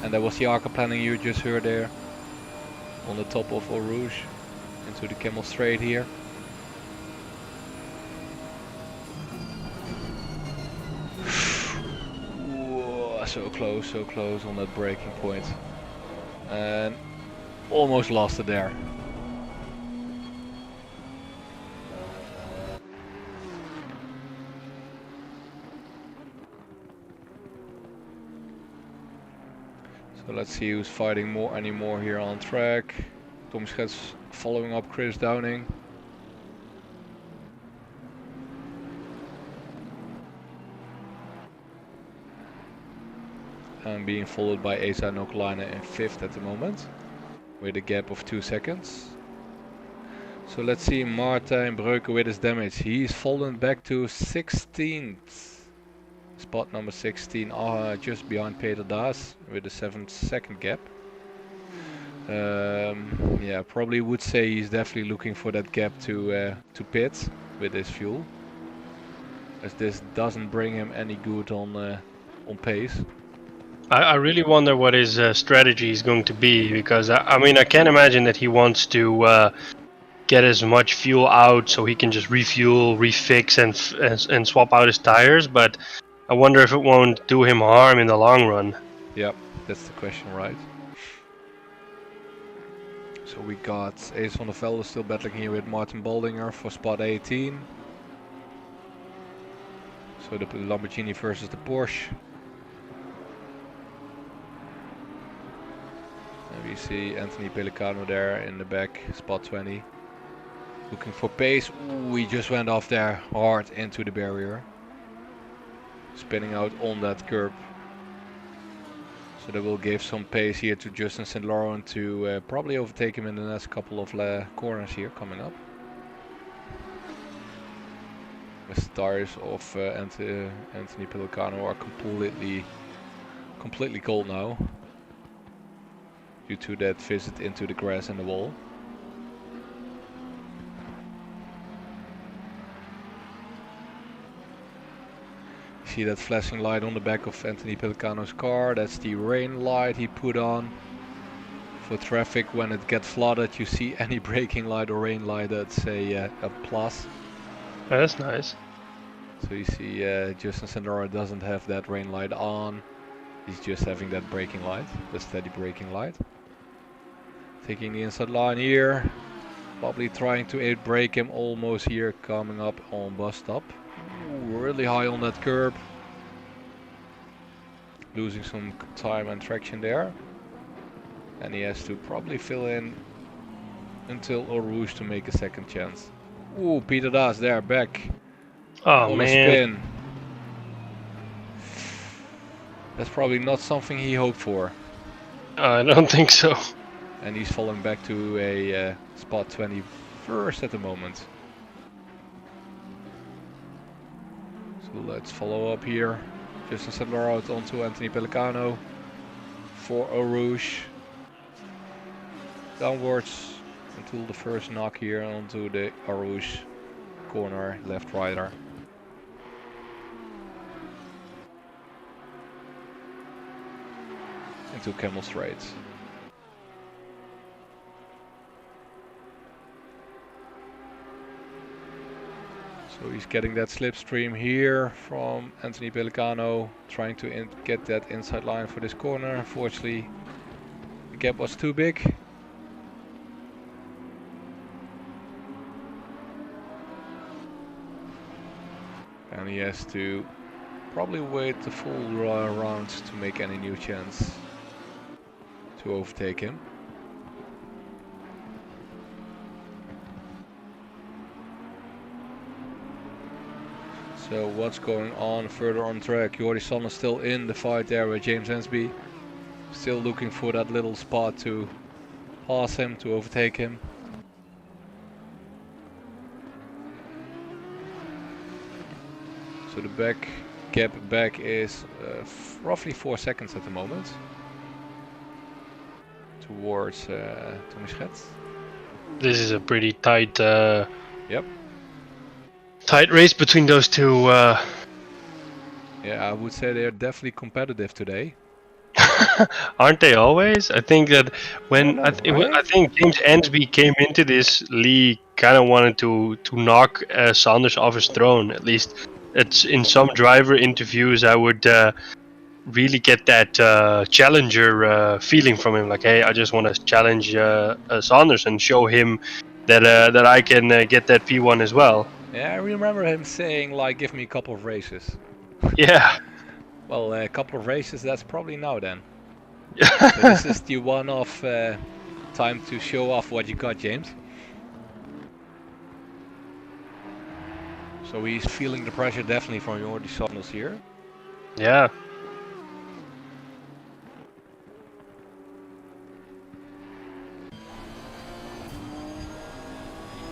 And that was the arca planning you just heard there. On the top of Eau Rouge. Into the Camel Straight here. So close on that braking point, and almost lost it there. So let's see who's fighting anymore here on track. Tom Schets following up Chris Downing. And being followed by Asa Nokalainen in 5th at the moment, with a gap of 2 seconds. So let's see Martijn Breuken with his damage. He's fallen back to 16th. Spot number 16, just behind Peter Daas with a 7-second gap. Yeah, probably would say he's definitely looking for that gap to pit with his fuel, as this doesn't bring him any good on pace. I really wonder what his strategy is going to be, because I mean I can't imagine that he wants to get as much fuel out so he can just refuel, refix, and swap out his tires. But I wonder if it won't do him harm in the long run. Yep, that's the question, right? So we got Ace van der Velde still battling here with Martin Baldinger for spot 18. So the Lamborghini versus the Porsche. And we see Anthony Pellicano there in the back, spot 20. Looking for pace. Ooh, he just went off there hard into the barrier. Spinning out on that curb. So that will give some pace here to Justin St. Laurent to probably overtake him in the next couple of corners here coming up. The tires of Anthony Pellicano are completely cold now, due to that visit into the grass and the wall. See that flashing light on the back of Anthony Pellicano's car? That's the rain light he put on for traffic when it gets flooded. You see any braking light or rain light, that's a plus. That's nice. So you see Justin St. Laurent doesn't have that rain light on. He's just having that braking light, the steady braking light. Taking the inside line here. Probably trying to 8-brake him almost here, coming up on bus stop. Ooh, really high on that curb. losing some time and traction there. And he has to probably fill in until Eau Rouge to make a second chance. Ooh, Peter Das there, back. Oh On man. a spin. That's probably not something he hoped for. I don't think so. And he's falling back to a spot 21st at the moment. So let's follow up here. Justin Sedler out onto Anthony Pellicano for Eau Rouge. Downwards until the first knock here onto the Eau Rouge corner, left rider. Into Camel Straight. So he's getting that slipstream here from Anthony Pellicano, trying to get that inside line for this corner. Unfortunately, the gap was too big. And he has to probably wait the full round to make any new chance to overtake him. So what's going on further on track? Jordi Son is still in the fight there with James Ensby. Still looking for that little spot to pass him, to overtake him. So the gap back is roughly 4 seconds at the moment. Towards Tommy Schetz. This is a pretty tight Yep. tight race between those two. Yeah, I would say they're definitely competitive today. Aren't they always? I think that when I Right? think James Ensby came into this league, kind of wanted to knock Sanders off his throne. At least, it's in some driver interviews. I would really get that challenger feeling from him. Like, hey, I just want to challenge Sanders and show him that that I can get that P1 as well. Yeah, I remember him saying, like, give me a couple of races. Yeah. Well, a couple of races, that's probably now then. So this is the one-off time to show off what you got, James. So he's feeling the pressure definitely from Jordi Sanders here. Yeah.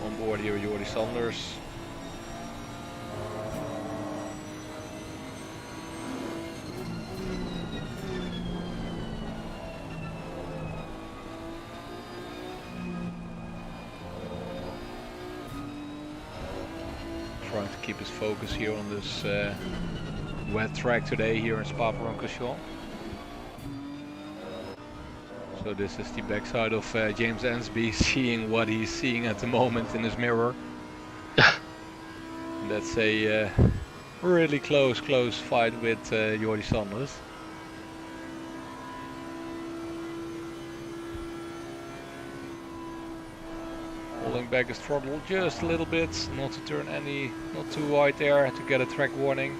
On board here, Jordi Sanders. Trying to keep his focus here on this wet track today here in Spa-Francorchamps. So this is the backside of James Ensby, seeing what he's seeing at the moment in his mirror. That's a really close fight with Jordi Sanders. Holding back his throttle just a little bit, not to turn not too wide there to get a track warning.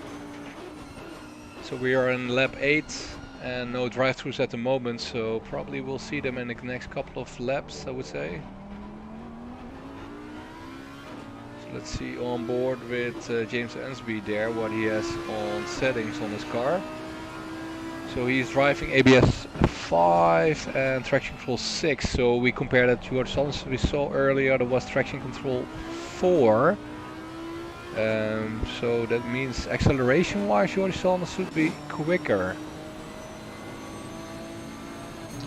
So we are in lap 8 and no drive-thrus at the moment, so probably we'll see them in the next couple of laps, I would say. So let's see on board with James Ensby there, what he has on settings on his car. So he's driving ABS 5 and traction control 6, so we compare that to what we saw earlier, there was traction control 4. So that means acceleration wise Jordi Sanders should be quicker.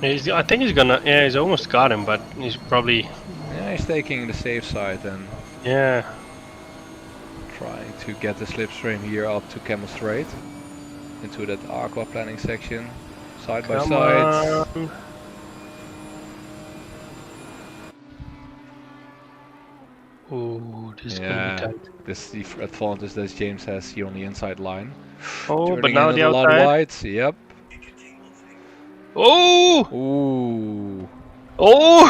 I think he's gonna, yeah, he's almost got him, but he's probably... Yeah, he's taking the safe side and Yeah. trying to get the slipstream here up to Camel Straight. Into that aqua planning section, side by side. On. Ooh, this is gonna be tight. This is the advantage that James has here on the inside line. Oh, Turning but now in the a lot outside. wide, yep. Oh! Ooh. Oh!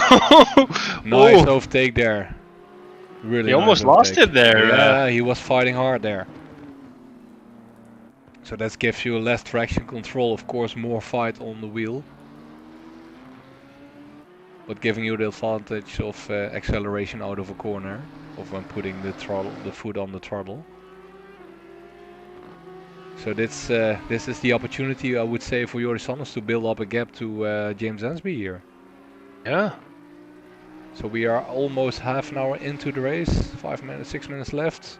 Nice Oh. overtake there. Really He nice almost lost overtake. it there. Yeah, he was fighting hard there. So that gives you less traction control, of course more fight on the wheel. But giving you the advantage of acceleration out of a corner, of when putting the foot on the throttle. So this is the opportunity, I would say, for Joris Sanders to build up a gap to James Ansby here. Yeah. So we are almost half an hour into the race, 5 minutes, 6 minutes left.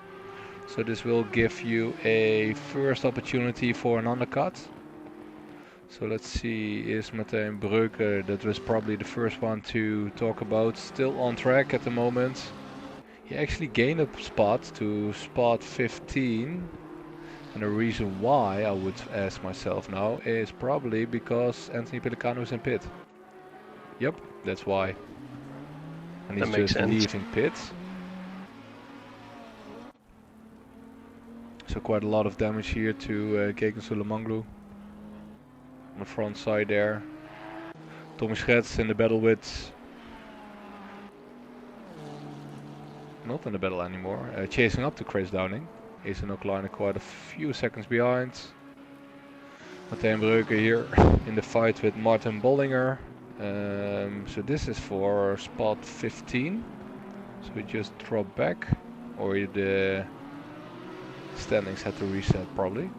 So this will give you a first opportunity for an undercut. So let's see, is Martijn Breuker, that was probably the first one to talk about, still on track at the moment. He actually gained a spot to spot 15. And the reason why, I would ask myself now, is probably because Anthony Pelicano is in pit. Yep, that's why. And he's just leaving pit. So quite a lot of damage here to Keken Sulemanglu. On the front side there. Tommy Schetz in the battle with... Not in the battle anymore. Chasing up to Chris Downing. He's in Oakline quite a few seconds behind. Martijn Breuker here in the fight with Martin Bollinger. So this is for spot 15. So we just drop back. Or the standings had to reset probably.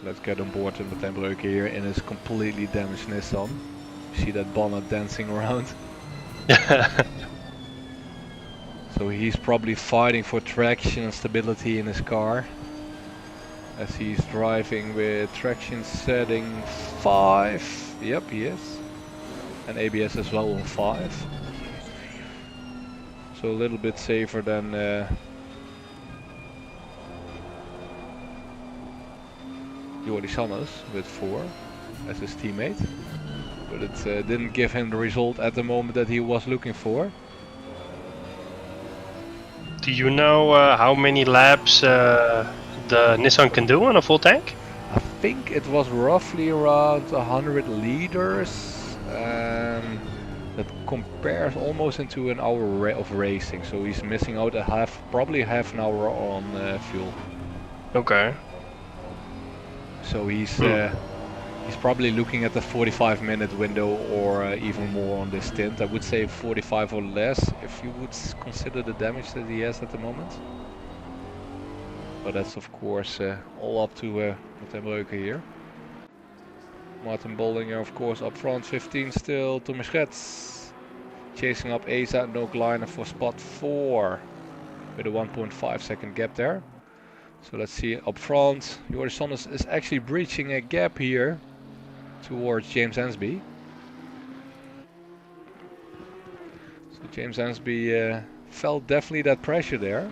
Let's get on board with Martijn Breuker here in his completely damaged Nissan. You see that bonnet dancing around. So he's probably fighting for traction and stability in his car. As he's driving with traction setting 5. Yep, he is. And ABS as well on 5. So a little bit safer than Jordi Sanders with 4 as his teammate. But it didn't give him the result at the moment that he was looking for. Do you know how many laps the Nissan can do on a full tank? I think it was roughly around 100 liters. That compares almost into an hour of racing. So he's missing out probably half an hour on fuel. Okay. So he's probably looking at the 45-minute window or even more on this stint. I would say 45 or less if you would consider the damage that he has at the moment. But that's of course all up to Martijn Breuker here. Martin Bollinger of course up front, 15 still. Tommy Schetz chasing up Asa and Oakline for spot 4 with a 1.5 second gap there. So let's see up front. Joris Sanders is actually breaching a gap here towards James Ansby. So James Ansby felt definitely that pressure there.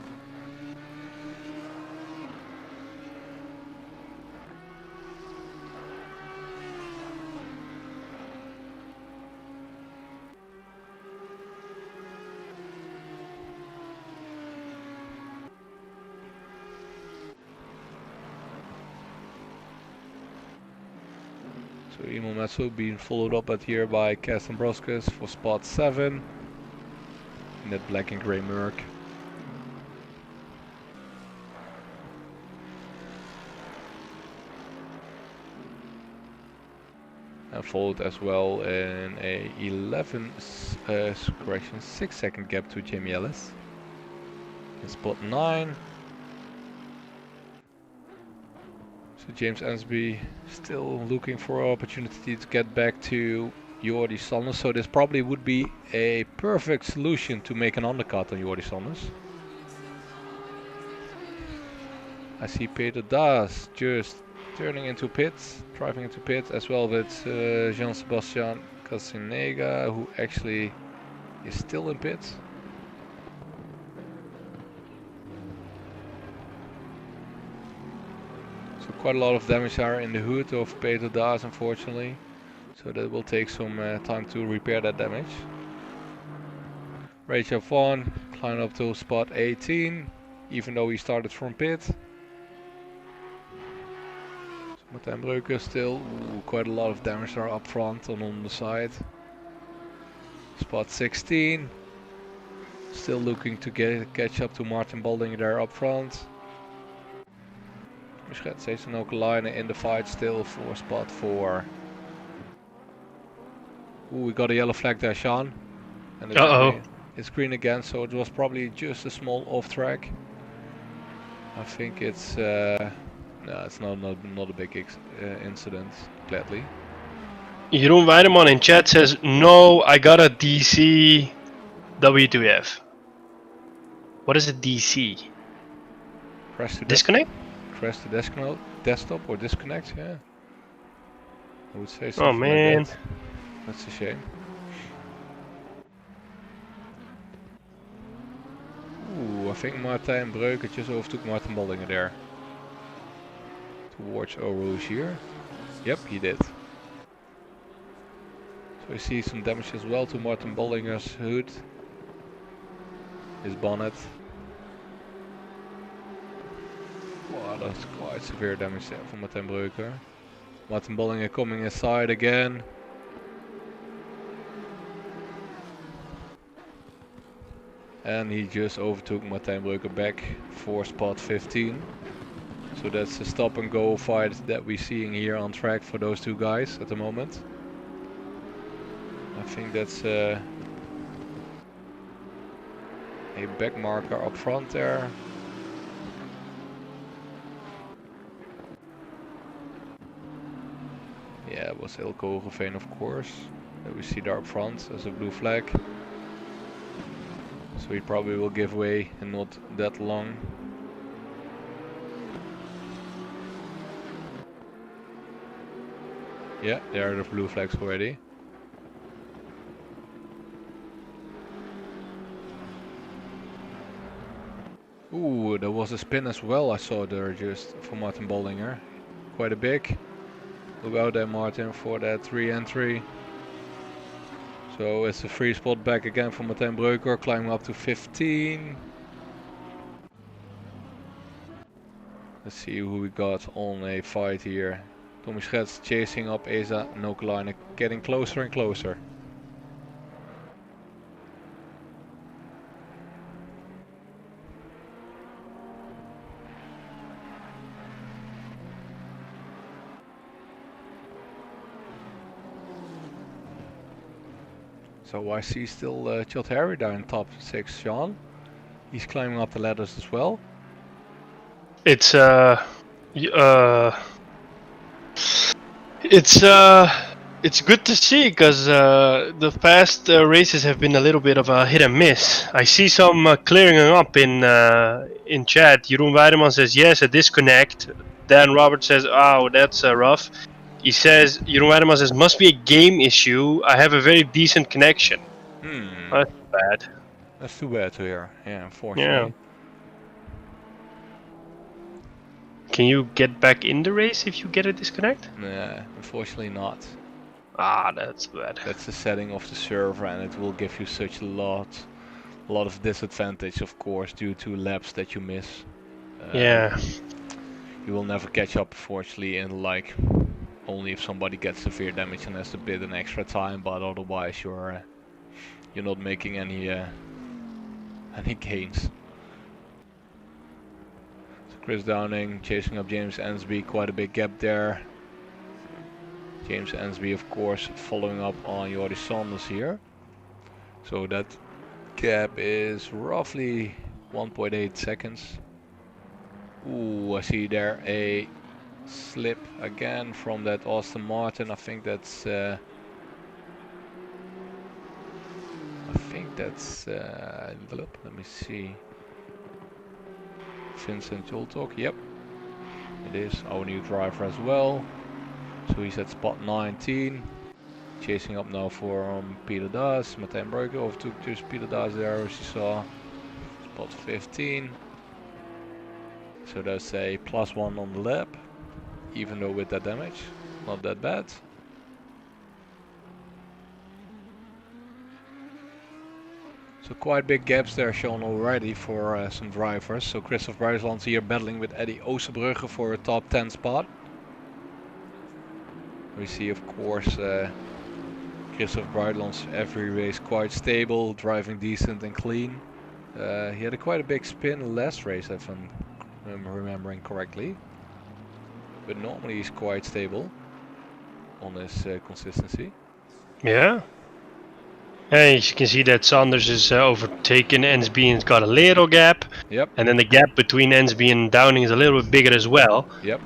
So Emil Metso being followed up at here by Karsten Broskes for spot 7 in that black and grey Merc. And followed as well in a 6 second gap to Jamie Ellis in spot 9. So James Ansby still looking for an opportunity to get back to Jordi Sanders. So this probably would be a perfect solution to make an undercut on Jordi Sanders. I see Peter Daas just turning into pit, driving into pit as well with Jean-Sebastian Casinega, who actually is still in pit. Quite a lot of damage there in the hood of Peter Daas, unfortunately. So that will take some time to repair that damage. Rachel Vaughn climbed up to spot 18, even though he started from pit. So Martijn Breuker still quite a lot of damage there up front and on the side. Spot 16. Still looking to catch up to Martin Balding there up front. Misschien steeds een Okalainen in the fight still for spot 4. Ooh, we got a yellow flag there, Sean. And it's green again, so it was probably just a small off track. I think it's no, it's not a big incident, gladly. Jeroen Weideman in chat says, no, I got a DC W2F. What is a DC? Press to disconnect? Press to desktop or disconnect, yeah. I would say something. Oh man. Like that. That's a shame. Ooh, I think Martijn Breuker just overtook Martin Baldinger there. Towards Eau Rouge here. Yep, he did. So we see some damage as well to Martin Baldinger's hood. His bonnet. Wow, that's quite severe damage there from Martijn Breuker. Martin Baldinger coming inside again. And he just overtook Martijn Breuker back for spot 15. So that's a stop and go fight that we're seeing here on track for those two guys at the moment. I think that's a back marker up front there. Yeah, it was Ilko Hogeveen, of course, that we see there up front as a blue flag. So he probably will give way in not that long. Yeah, there are the blue flags already. Ooh, there was a spin as well I saw there just for Martin Baldinger. Quite a big. Look out there, Martin, for that re-entry. So it's a free spot back again for Martijn Breuker, climbing up to 15. Let's see who we got on a fight here. Tommy Schetz chasing up Esa Nokalainen, getting closer and closer. So I see still Childe Harry there in top 6, Sean. He's climbing up the ladders as well. It's good to see, because the past races have been a little bit of a hit and miss. I see some clearing up in chat. Jeroen Weideman says yes, a disconnect. Dan Robert says, oh, that's rough. He says, Jeroen Weideman says, must be a game issue. I have a very decent connection. That's bad. That's too bad to hear. Yeah, unfortunately. Yeah. Can you get back in the race if you get a disconnect? Nah, unfortunately not. Ah, that's bad. That's the setting of the server, and it will give you such a lot of disadvantage, of course, due to laps that you miss. Yeah. You will never catch up, unfortunately, in like only if somebody gets severe damage and has to bid an extra time, but otherwise you're not making any gains. So Chris Downing chasing up James Ansby, quite a big gap there. James Ansby, of course, following up on Jordi Sanders here. So that gap is roughly 1.8 seconds. Ooh, I see there a slip again from that Aston Martin. I think that's let me see. Vincent Joltok, yep. It is our new driver as well. So he's at spot 19. Chasing up now for Peter Das. Martijn Breuker overtook just Peter Das there, as you saw. Spot 15. So that's a +1 on the lap. Even though with that damage, not that bad. So quite big gaps there shown already for some drivers. So Christoph Bruislands here battling with Eddie Oosterbrugge for a top 10 spot. We see, of course, Christoph Bruislands every race quite stable, driving decent and clean. He had quite a big spin last race, if I'm remembering correctly. But normally he's quite stable on his consistency. Yeah. And you can see that Sanders is overtaken Ensby and got a little gap. Yep. And then the gap between Ensby and Downing is a little bit bigger as well. Yep.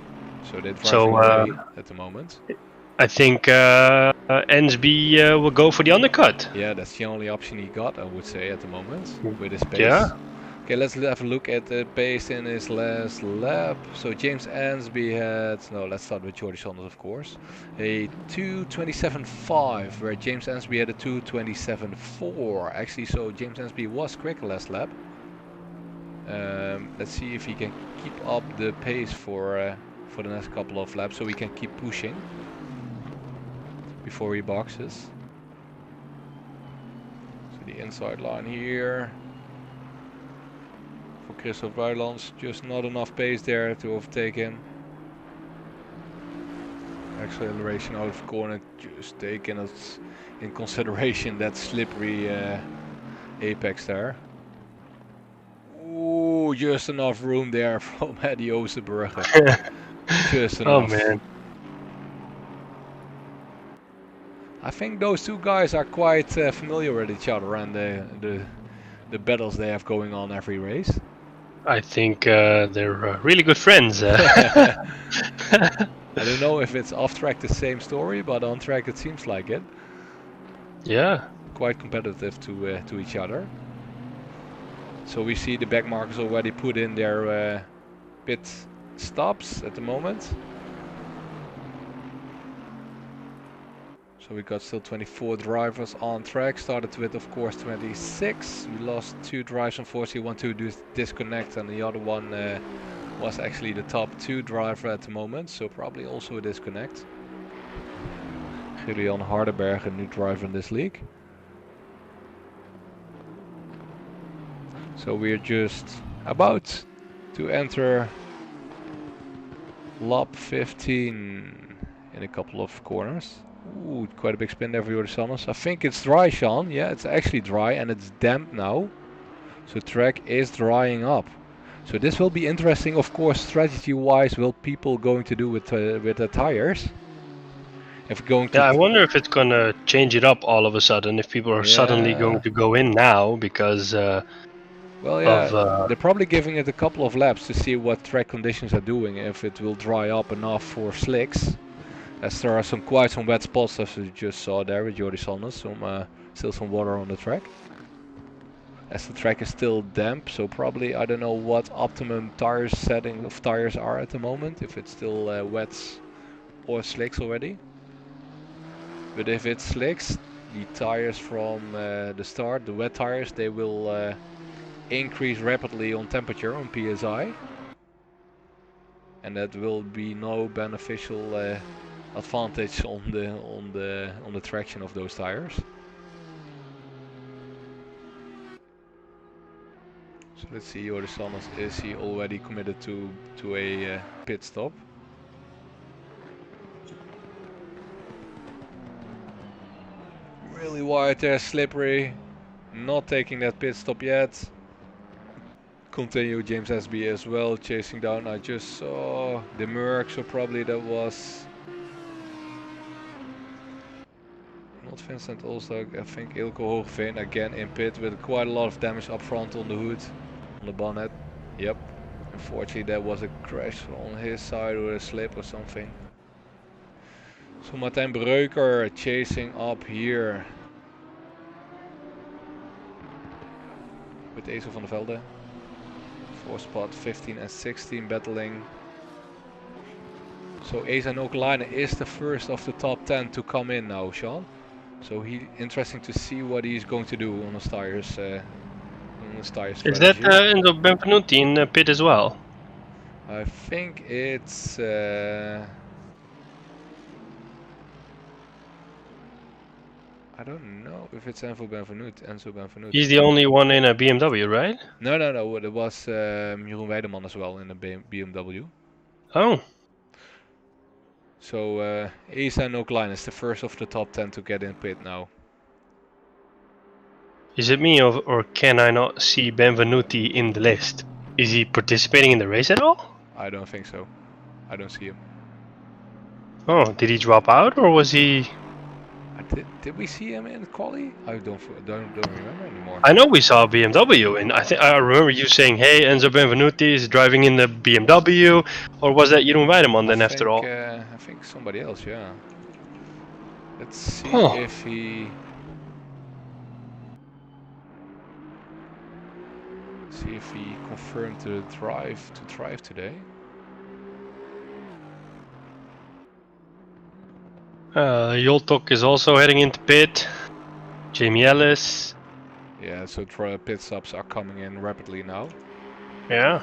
So they're driving So, away at the moment. I think Ensby will go for the undercut. Yeah, that's the only option he got, I would say, at the moment with his pace. Yeah. Okay, let's have a look at the pace in his last lap. So James Ansby had, no, let's start with Jordi Sanders, of course, a 2:27.5, where James Ansby had a 2:27.4. Actually, so James Ansby was quicker last lap. Let's see if he can keep up the pace for the next couple of laps, so we can keep pushing before he boxes. So the inside line here. For Christoph Weilands, just not enough pace there to overtake him. Acceleration out of corner, just taking us in consideration that slippery apex there. Ooh, just enough room there from Eddie Oosterberger. Just enough. Oh man. I think those two guys are quite familiar with each other and the battles they have going on every race. I think they're really good friends. I don't know if it's off track the same story, but on track it seems like it. Yeah. Quite competitive to each other. So we see the back markers already put in their pit stops at the moment. So we got still 24 drivers on track. Started with, of course, 26. We lost 2 drives, unfortunately. One to disconnect, and the other one was actually the top 2 driver at the moment. So probably also a disconnect. Julian Hardenberg, a new driver in this league. So we're just about to enter lap 15 in a couple of corners. Ooh, quite a big spin there for Jordi Sanders. I think it's dry, Sean. Yeah, it's actually dry and it's damp now. So track is drying up. So this will be interesting, of course, strategy-wise. Will people going to do with the tires? If going to Yeah, I wonder if it's gonna change it up all of a sudden. If people are suddenly going to go in now because. Well, yeah, they're probably giving it a couple of laps to see what track conditions are doing. If it will dry up enough for slicks. As there are quite some wet spots, as you just saw there with Jordi Sanders, still some water on the track. As the track is still damp, so probably I don't know what optimum tire setting of tires are at the moment, if it's still wets or slicks already. But if it's slicks, the tires from the start, the wet tires, they will increase rapidly on temperature, on PSI. And that will be no beneficial advantage on the traction of those tires. So let's see, Jordi Sanders, is he already committed to a pit stop? Really wide there, slippery, not taking that pit stop yet. Continue James SB as well, chasing down. I just saw the Merc, so probably that was not Vincent Olstag, I think Ilko Hoogveen again in pit with quite a lot of damage up front on the hood, on the bonnet. Yep, unfortunately that was a crash on his side or a slip or something. So Martijn Breuker chasing up here with Ezel van der Velde. 4 spot 15 and 16 battling. So Asa Nokelainen is the first of the top 10 to come in now, Sean. So interesting to see what he's going to do on his tires. Strategy. Is that Enzo Benvenuti in pit as well? I think it's. I don't know if it's Enzo Benvenuti. He's the only one in a BMW, right? No. It was Jeroen Weideman as well in a BMW. Oh. So Asa Nokelainen is the first of the top 10 to get in pit now. Is it me or can I not see Benvenuti in the list? Is he participating in the race at all? I don't think so. I don't see him. Oh, did he drop out or was he? Did we see him in quali? I don't remember anymore. I know we saw BMW, and I remember you saying, "Hey, Enzo Benvenuti is driving in the BMW," or was that Jeroen Weideman then after all? I think somebody else. Yeah. Let's see Oh. if he. See if he confirmed the drive today. Joltok is also heading into pit. Jamie Ellis. Yeah, so pit stops are coming in rapidly now. Yeah.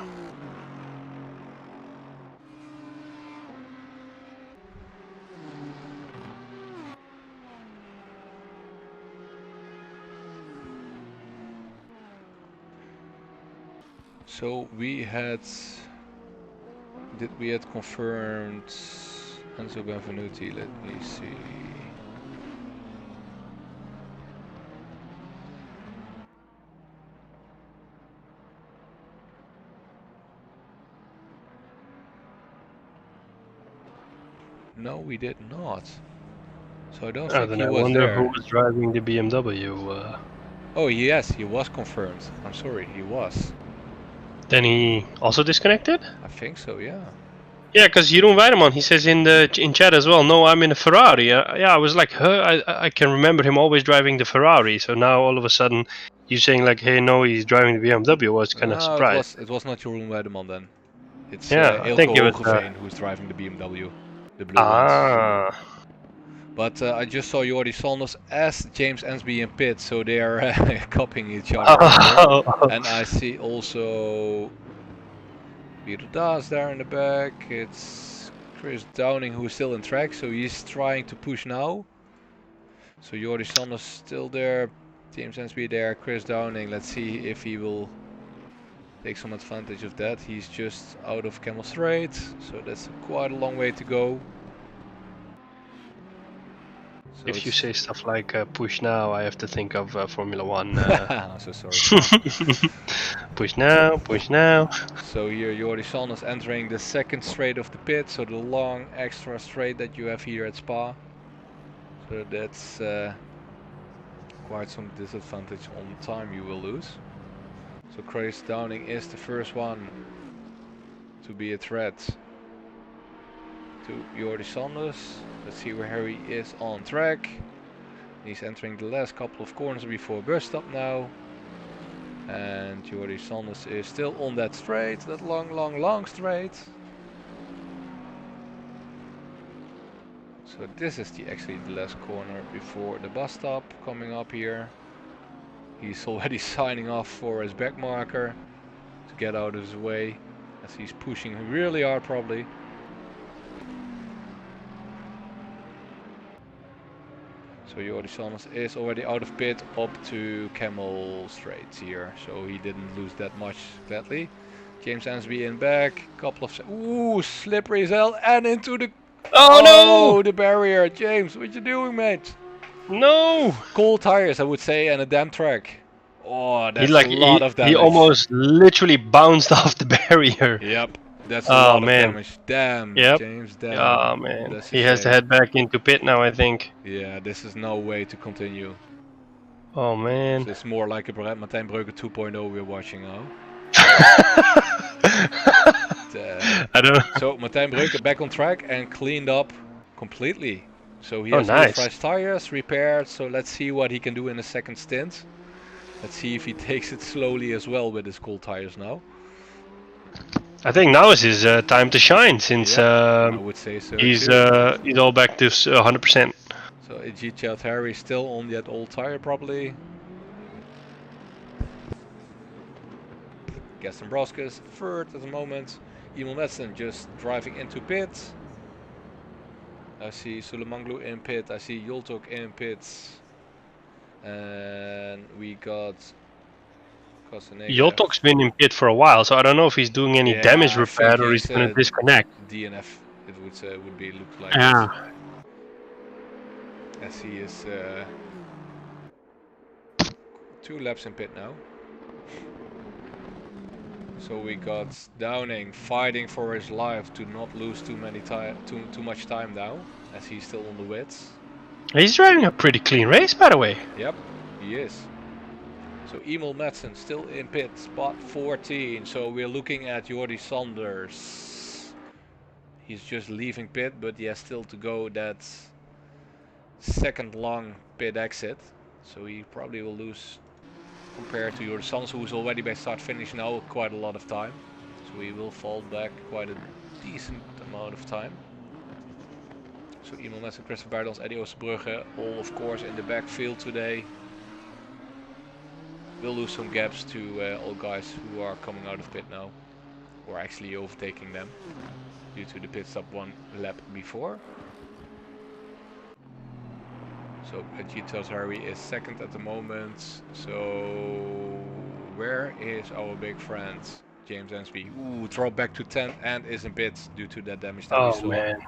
So we had confirmed Enzo Benvenuti? Let me see. No, we did not. So I don't think Then he I was wonder there. who was driving the BMW. Oh yes, he was confirmed. I'm sorry, he was. Then he also disconnected? I think so, yeah. Yeah, because Jeroen Weideman, he says in chat as well, no, I'm in a Ferrari. Yeah, I was like, huh? I can remember him always driving the Ferrari. So now all of a sudden, you saying like, hey, no, he's driving the BMW. I was kind of surprised. It was not Jeroen Weideman then. It's Yeah, I think Eelco it was. Hogeveen who's driving the BMW, the blue ones. But I just saw Jordi Sanders as James Ensby in pit, so they are copying each other here. And I see also Peter Das there in the back. It's Chris Downing who is still in track, so he's trying to push now. So Jordi Sanders still there, James Ensby there, Chris Downing. Let's see if he will take some advantage of that. He's just out of Camel Straight, so that's quite a long way to go. So if you say stuff like push now, I have to think of Formula One. I'm so sorry. Push now, push now. So here Jordi Sanders entering the second straight of the pit, so the long extra straight that you have here at Spa. So that's quite some disadvantage on time you will lose. So Chris Downing is the first one to be a threat to Jordi Sanders. Let's see where he is on track. He's entering the last couple of corners before bus stop now. And Jordi Sanders is still on that straight, that long straight. So this is actually the last corner before the bus stop coming up here. He's already signing off for his back marker to get out of his way, as he's pushing really hard probably. So Jordi Sanders is already out of pit up to Camel Straight here, so he didn't lose that much gladly. James Ansby in back, couple of ooh, slippery as hell, and into the no! The barrier. James, what you doing, mate? No! Cold tires, I would say, and a damn track. Oh, that's a lot of damage. He almost literally bounced off the barrier. Yep, that's a lot of damage. Damn, yep. James, damn. Oh man, he has to head back into pit now, I think. Yeah, this is no way to continue. Oh man. So it's more like a Martijn Breuker 2.0 we're watching now. I don't know. So Martijn Breuker back on track and cleaned up completely. So he has new fresh tires repaired, so let's see what he can do in the second stint. Let's see if he takes it slowly as well with his cold tires now. I think now is his time to shine, since I would say so he's all back to 100%. So GT3 still on that old tire probably. Gaston Broskis third at the moment. Emil Madsen just driving into pit. I see Sulemanglu in pit. I see Joltok in pits. And we got Joltok's been in pit for a while, so I don't know if he's doing any damage repair or he's going to disconnect. DNF, it would be look like. Yeah. As he is 2 laps in pit now. So we got Downing fighting for his life to not lose too much time now, as he's still on the wets. He's driving a pretty clean race, by the way. Yep, he is. So Emil Madsen still in pit, spot 14. So we're looking at Jordi Sanders. He's just leaving pit, but he has still to go that second long pit exit. So he probably will lose, compared to Jordi Sanders, who's already by start finish now, quite a lot of time. So he will fall back quite a decent amount of time. So Emil Madsen, Christopher Buitens, Eddie Oosterbrugge, all of course in the backfield today. We'll lose some gaps to all guys who are coming out of pit now, or actually overtaking them due to the pit stop 1 lap before. So J.Hub is second at the moment. So where is our big friend James Ansby? Ooh, drop back to 10 and is in pit due to that damage that we saw. Oh man,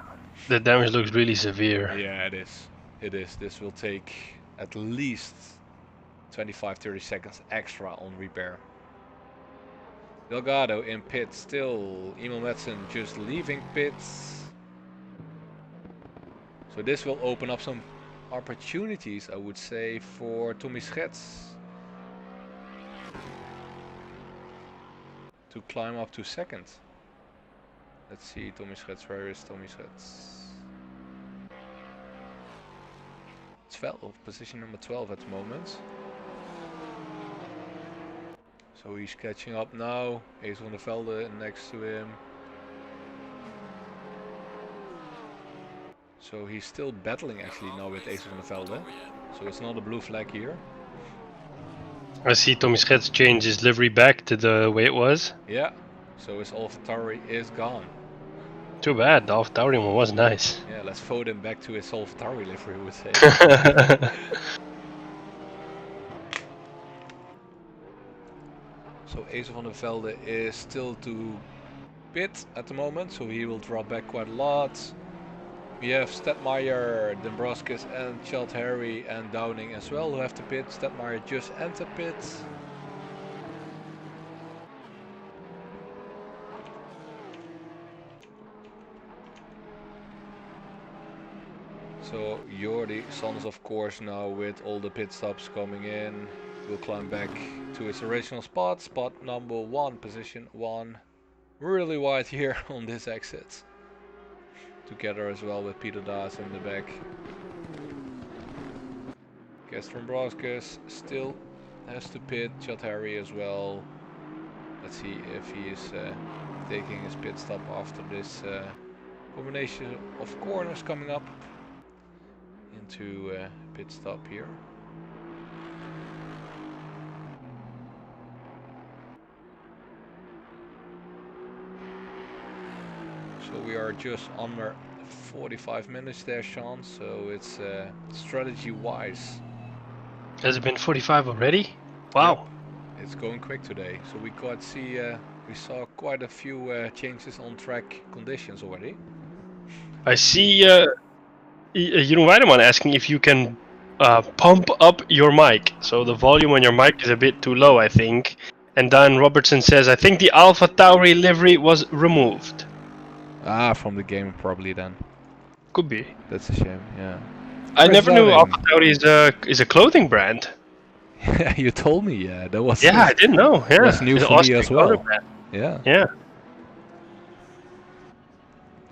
the damage looks really severe. Yeah, it is. It is. This will take at least 25-30 seconds extra on repair. Delgado in pit still. Emil Madsen just leaving pits. So this will open up some opportunities, I would say, for Tommy Schets to climb up to second. Let's see, Tommy Schets, where is Tommy Schets? 12, position number 12 at the moment. So he's catching up now. Ace van der Velde next to him. So he's still battling actually now with Ace van der Velde. So it's not a blue flag here. I see Tommy Schets change his livery back to the way it was. Yeah, so his AlphaTauri is gone. Too bad, the AlphaTauri one was nice. Yeah, let's vote him back to his AlphaTauri livery, we would say. So Ace van der Velde is still to pit at the moment, so he will drop back quite a lot. We have Stedmeyer, Dombrovskis and Childharry and Downing as well who have to pit. Stedmeyer just entered pit. So Jordi Sanders, of course, now with all the pit stops coming in, will climb back to his original spot, spot number 1, position 1. Really wide here on this exit. Together as well with Peter Daas in the back. Gaston Broskis still has to pit, Childharry as well. Let's see if he is taking his pit stop after this combination of corners coming up into pit stop here. So we are just under 45 minutes there, Sean, so it's strategy-wise. Has it been 45 already? Wow. Yep. It's going quick today, so we saw quite a few changes on track conditions already. I see Jeroen Weideman asking if you can pump up your mic. So the volume on your mic is a bit too low, I think. And Dan Robertson says, I think the AlphaTauri livery was removed. Ah, from the game probably then. Could be. That's a shame, yeah. I never knew AlphaTauri is a clothing brand. Yeah, you told me, yeah. That was. Yeah, I didn't know. Yeah, that's new for me as well. Yeah. Yeah.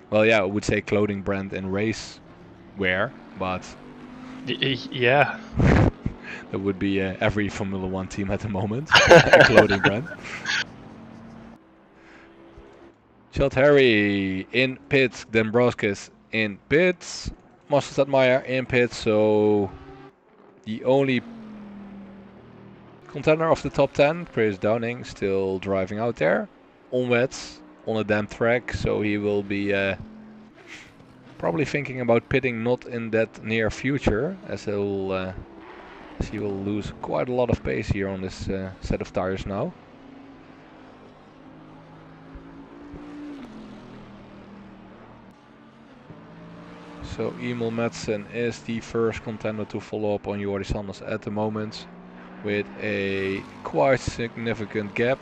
Well, yeah, I would say clothing brand and race wear, but. Yeah. That would be every Formula 1 team at the moment. A clothing brand. Childharry in pits, Dombrovskis in pits, Stedmeyer in pits, so the only contender of the top 10, Chris Downing, still driving out there on wets, on a damp track, so he will be probably thinking about pitting not in that near future, as he will lose quite a lot of pace here on this set of tires now. So Emil Madsen is the first contender to follow up on Jordi Sanders at the moment. with a quite significant gap.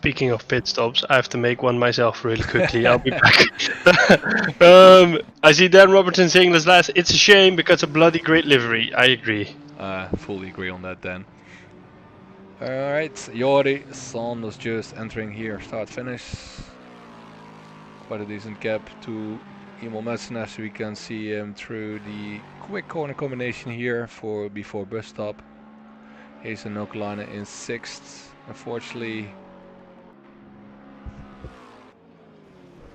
Speaking of pit stops, I have to make one myself really quickly. I'll be back. I see Dan Robertson saying this last. It's a shame because a bloody great livery. I agree. Fully agree on that, Dan. Alright, Jordi Sanders just entering here. Start finish. Quite a decent gap to Emil Madsen, as we can see him through the quick corner combination here before bus stop. Hazen Nokalana in 6th. Unfortunately,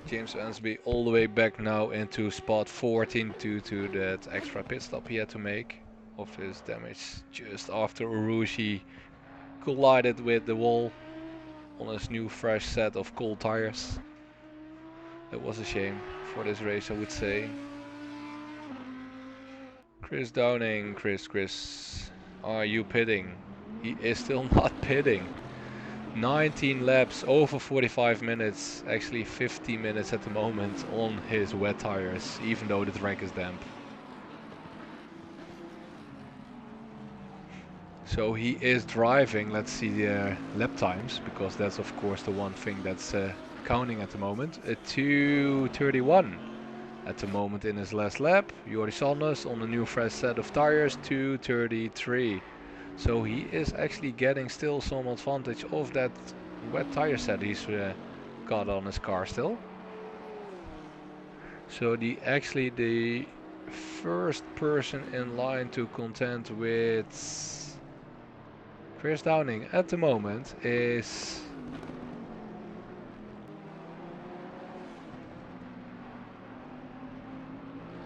James Ansby all the way back now into spot 14 due to that extra pit stop he had to make of his damage just after Urushi collided with the wall on his new fresh set of cold tires. It was a shame for this race, I would say. Chris Downing, Chris, are you pitting? He is still not pitting. 19 laps, over 45 minutes, actually 50 minutes at the moment on his wet tires, even though the track is damp. So he is driving. Let's see the lap times, because that's of course the one thing that's counting at the moment. A 2:31 at the moment in his last lap. Jordi Sanders on a new fresh set of tires, 2:33. So he is actually getting still some advantage of that wet tire set he's got on his car still. So actually the first person in line to contend with Chris Downing at the moment is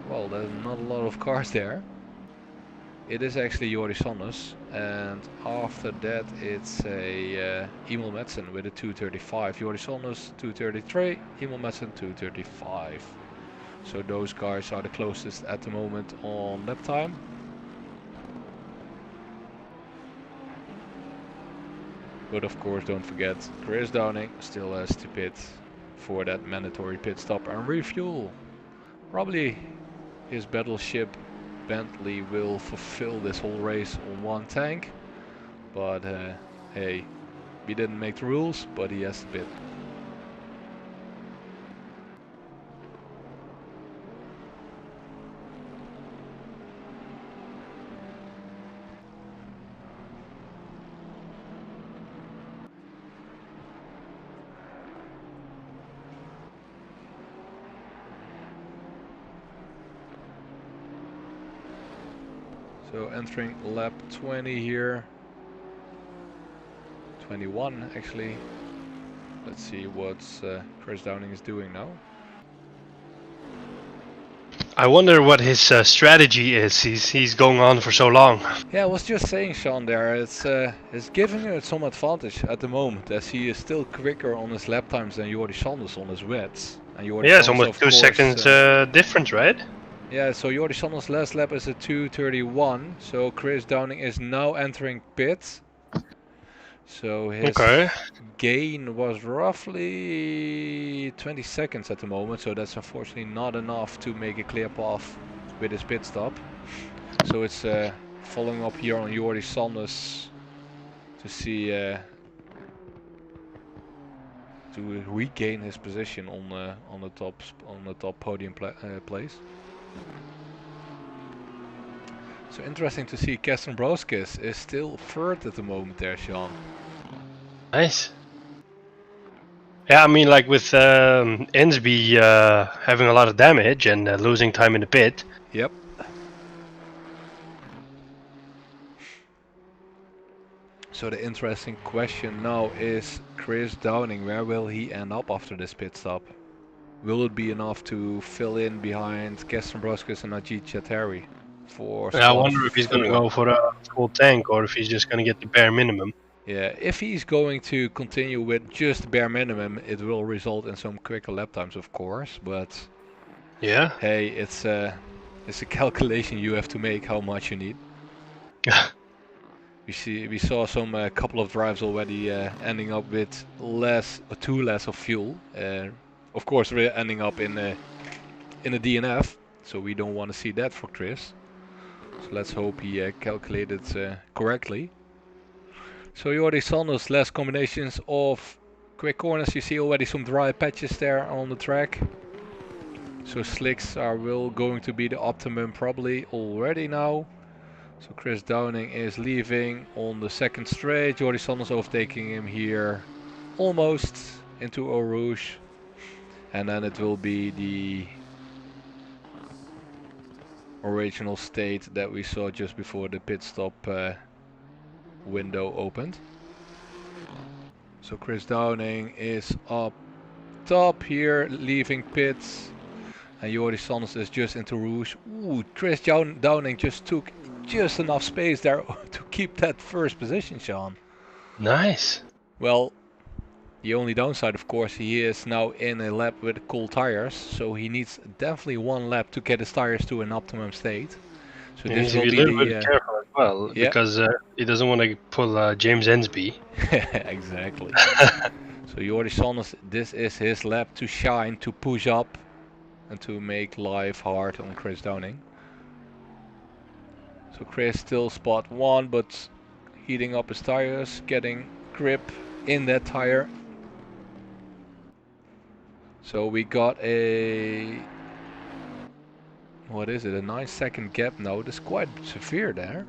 well, there's not a lot of cars there. It is actually Jordi Sanders, and after that it's a Emil Madsen with a 2:35. Jordi Sanders 2:33, Emil Madsen 2:35. So those guys are the closest at the moment on lap time. But of course, don't forget, Chris Downing still has to pit for that mandatory pit stop and refuel. Probably his battleship Bentley will fulfill this whole race on one tank. But hey, we didn't make the rules, but he has to pit. So entering lap 20 here. 21 actually. Let's see what Chris Downing is doing now. I wonder what his strategy is. He's going on for so long. Yeah, I was just saying, Sean, there it's giving him some advantage at the moment, as he is still quicker on his lap times than Jordi Sanders on his wets. And Jordi Yeah, it's Sanders, almost 2 seconds difference, right? Yeah, so Jordi Sanders' last lap is a 2:31. So Chris Downing is now entering pit. So his gain was roughly 20 seconds at the moment. So that's unfortunately not enough to make a clear path with his pit stop. So it's following up here on Jordi Sanders to see to regain his position on the top podium place. So interesting to see Kasten Broskis is still third at the moment there, Sean. Nice. Yeah, I mean, like with Ensby having a lot of damage and losing time in the pit. Yep. So the interesting question now is Chris Downing, where will he end up after this pit stop? Will it be enough to fill in behind Kasten Broskis and Ajit Chatari? I wonder if he's going to go for a full tank or if he's just going to get the bare minimum. Yeah, if he's going to continue with just bare minimum, it will result in some quicker lap times, of course. But Yeah. hey, it's a calculation you have to make how much you need. We saw some couple of drives already ending up with too less of fuel. Of course, we're ending up in a DNF, so we don't want to see that for Chris. So let's hope he calculated correctly. So you already saw those last combinations of quick corners. You see already some dry patches there on the track. So slicks are going to be the optimum probably already now. So Chris Downing is leaving on the second straight. Jordi Sanders overtaking him here almost into Eau Rouge. And then it will be the original state that we saw just before the pit stop window opened. So Chris Downing is up top here, leaving pits. And Jordi Sanders is just into Rouge. Ooh, Chris Downing just took just enough space there to keep that first position, Sean. Nice. Well, the only downside, of course, he is now in a lap with cold tires, so he needs definitely one lap to get his tires to an optimum state. So He this needs to will be a be little bit the careful as well, yeah, because he doesn't want to pull James Ensby. exactly. So Jordi Sanders, this is his lap to shine, to push up, and to make life hard on Chris Downing. So Chris still spot 1, but heating up his tires, getting grip in that tire. So we got a, what is it, a 9-second gap now. That's quite severe there.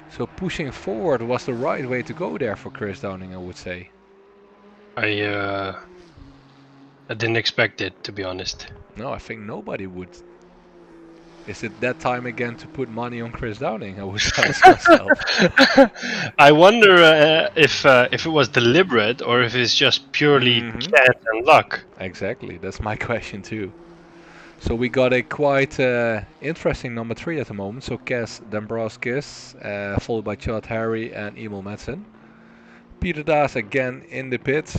So pushing forward was the right way to go there for Chris Downing, I would say. I didn't expect it, to be honest. No, I think nobody would. Is it that time again to put money on Chris Downing? I would ask myself. I wonder if it was deliberate or if it's just purely chance and luck. Exactly, that's my question too. So we got a quite interesting number 3 at the moment. So Kes Dombrovskis, followed by Chad Harry and Emil Madsen. Peter Das again in the pit.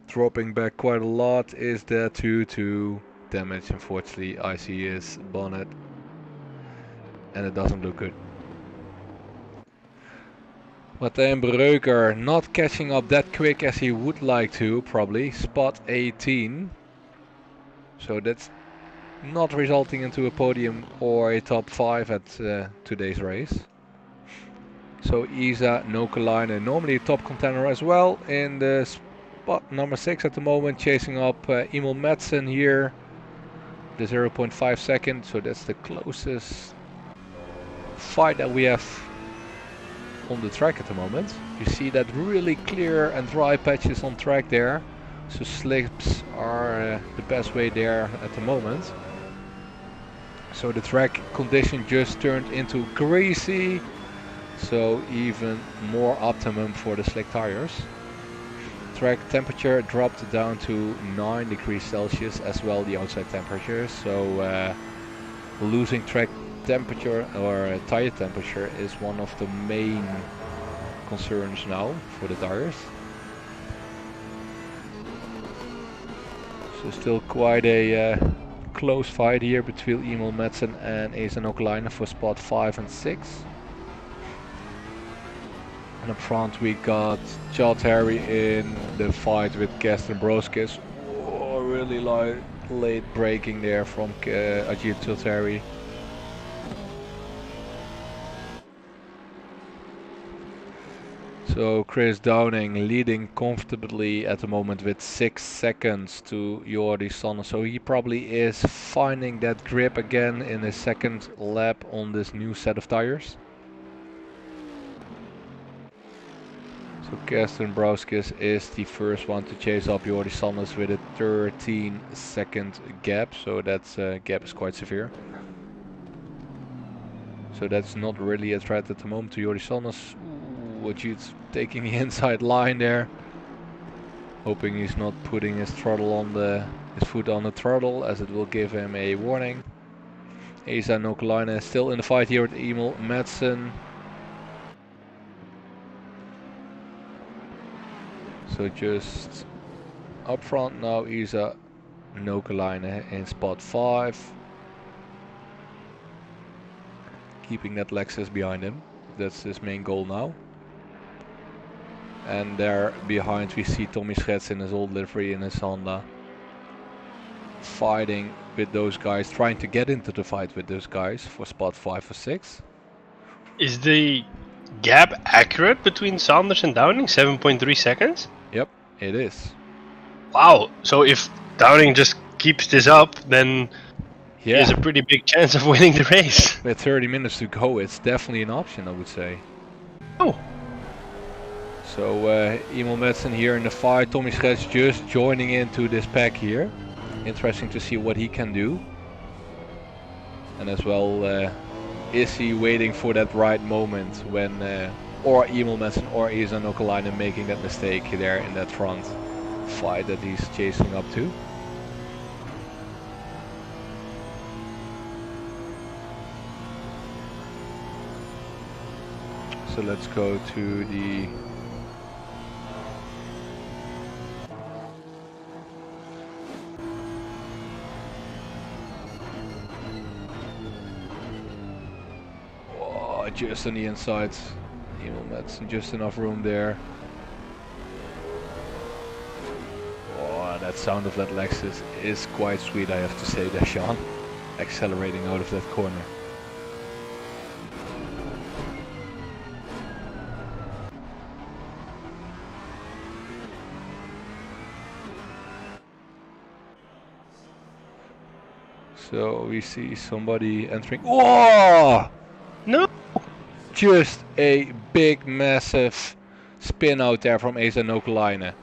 Dropping back quite a lot is there to damage, unfortunately. I see his bonnet. And it doesn't look good. Martijn Breuker not catching up that quick as he would like to, probably. Spot 18. So that's not resulting into a podium or a top 5 at today's race. So Isa Nokalainen, normally a top contender as well, in the spot number 6 at the moment, chasing up Emil Madsen here. The 0.5 second, so that's the closest fight that we have on the track at the moment. You see that really clear and dry patches on track there. So slips are the best way there at the moment. So the track condition just turned into greasy. So even more optimum for the slick tires. Track temperature dropped down to 9 degrees Celsius as well, the outside temperature. So losing track temperature or tire temperature is one of the main concerns now for the tires. So still quite a close fight here between Emil Madsen and Isa Nokalainen for spot 5 and 6. And up front we got Chad Harry in the fight with Kes Dombrovskis. Oh, really late braking there from Ajit Chad Harry. So Chris Downing leading comfortably at the moment with 6 seconds to Jordi Sanders. So he probably is finding that grip again in his second lap on this new set of tires. So Kes Dombrovskis is the first one to chase up Jordi Sanders with a 13-second gap. So that gap is quite severe. So that's not really a threat at the moment to Jordi Sanders. Ajit's taking the inside line there. Hoping he's not putting his throttle on his foot on the throttle, as it will give him a warning. Isa Nokalainen is still in the fight here with Emil Madsen. So just up front now, Isa Nokalainen in spot 5. Keeping that Lexus behind him. That's his main goal now. And there behind we see Tommy Schetz in his old livery in his Honda. Fighting with those guys, trying to get into the fight with those guys for spot 5 or 6. Is the gap accurate between Sanders and Downing? 7.3 seconds? Yep, it is. Wow, so if Downing just keeps this up, then he has a pretty big chance of winning the race. With 30 minutes to go, it's definitely an option, I would say. Oh. So Emil Madsen here in the fight, Tommy Schetz just joining into this pack here. Interesting to see what he can do. And as well, is he waiting for that right moment when or Emil Madsen or Isa Nokalainen making that mistake there in that front fight that he's chasing up to. So let's go to the just on the inside. Emil Madsen, just enough room there. Oh, that sound of that Lexus is quite sweet, I have to say there, Sean. Accelerating out of that corner. So we see somebody entering. Whoa! No! Just a big, massive spin out there from Isa Nokalainen.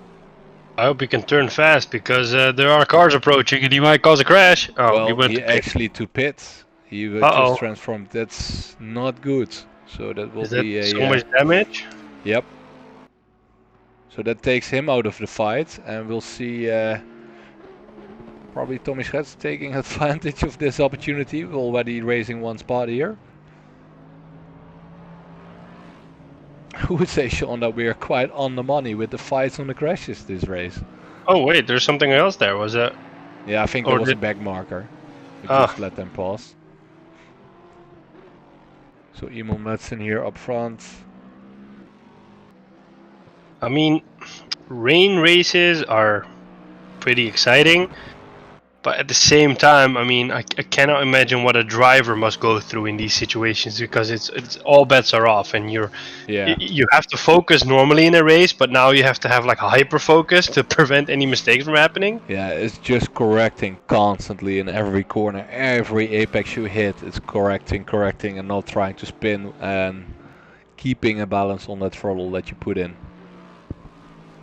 I hope he can turn fast because there are cars approaching and he might cause a crash. Oh, well, he actually to pit. He just transformed. That's not good. So that will be so much damage. Yep. So that takes him out of the fight, and we'll see. Probably Tommy Schetz taking advantage of this opportunity. We're already raising one spot here. I would say, Sean, that we are quite on the money with the fights on the crashes this race. Oh wait, there's something else there, was that? Yeah, I think there was a back marker. We just let them pass. So Emil Madsen here up front. I mean, rain races are pretty exciting. But at the same time, I mean, I cannot imagine what a driver must go through in these situations because it's all bets are off, and you have to focus normally in a race, but now you have to have like a hyper focus to prevent any mistakes from happening. Yeah, it's just correcting constantly in every corner, every apex you hit. It's correcting, and not trying to spin and keeping a balance on that throttle that you put in.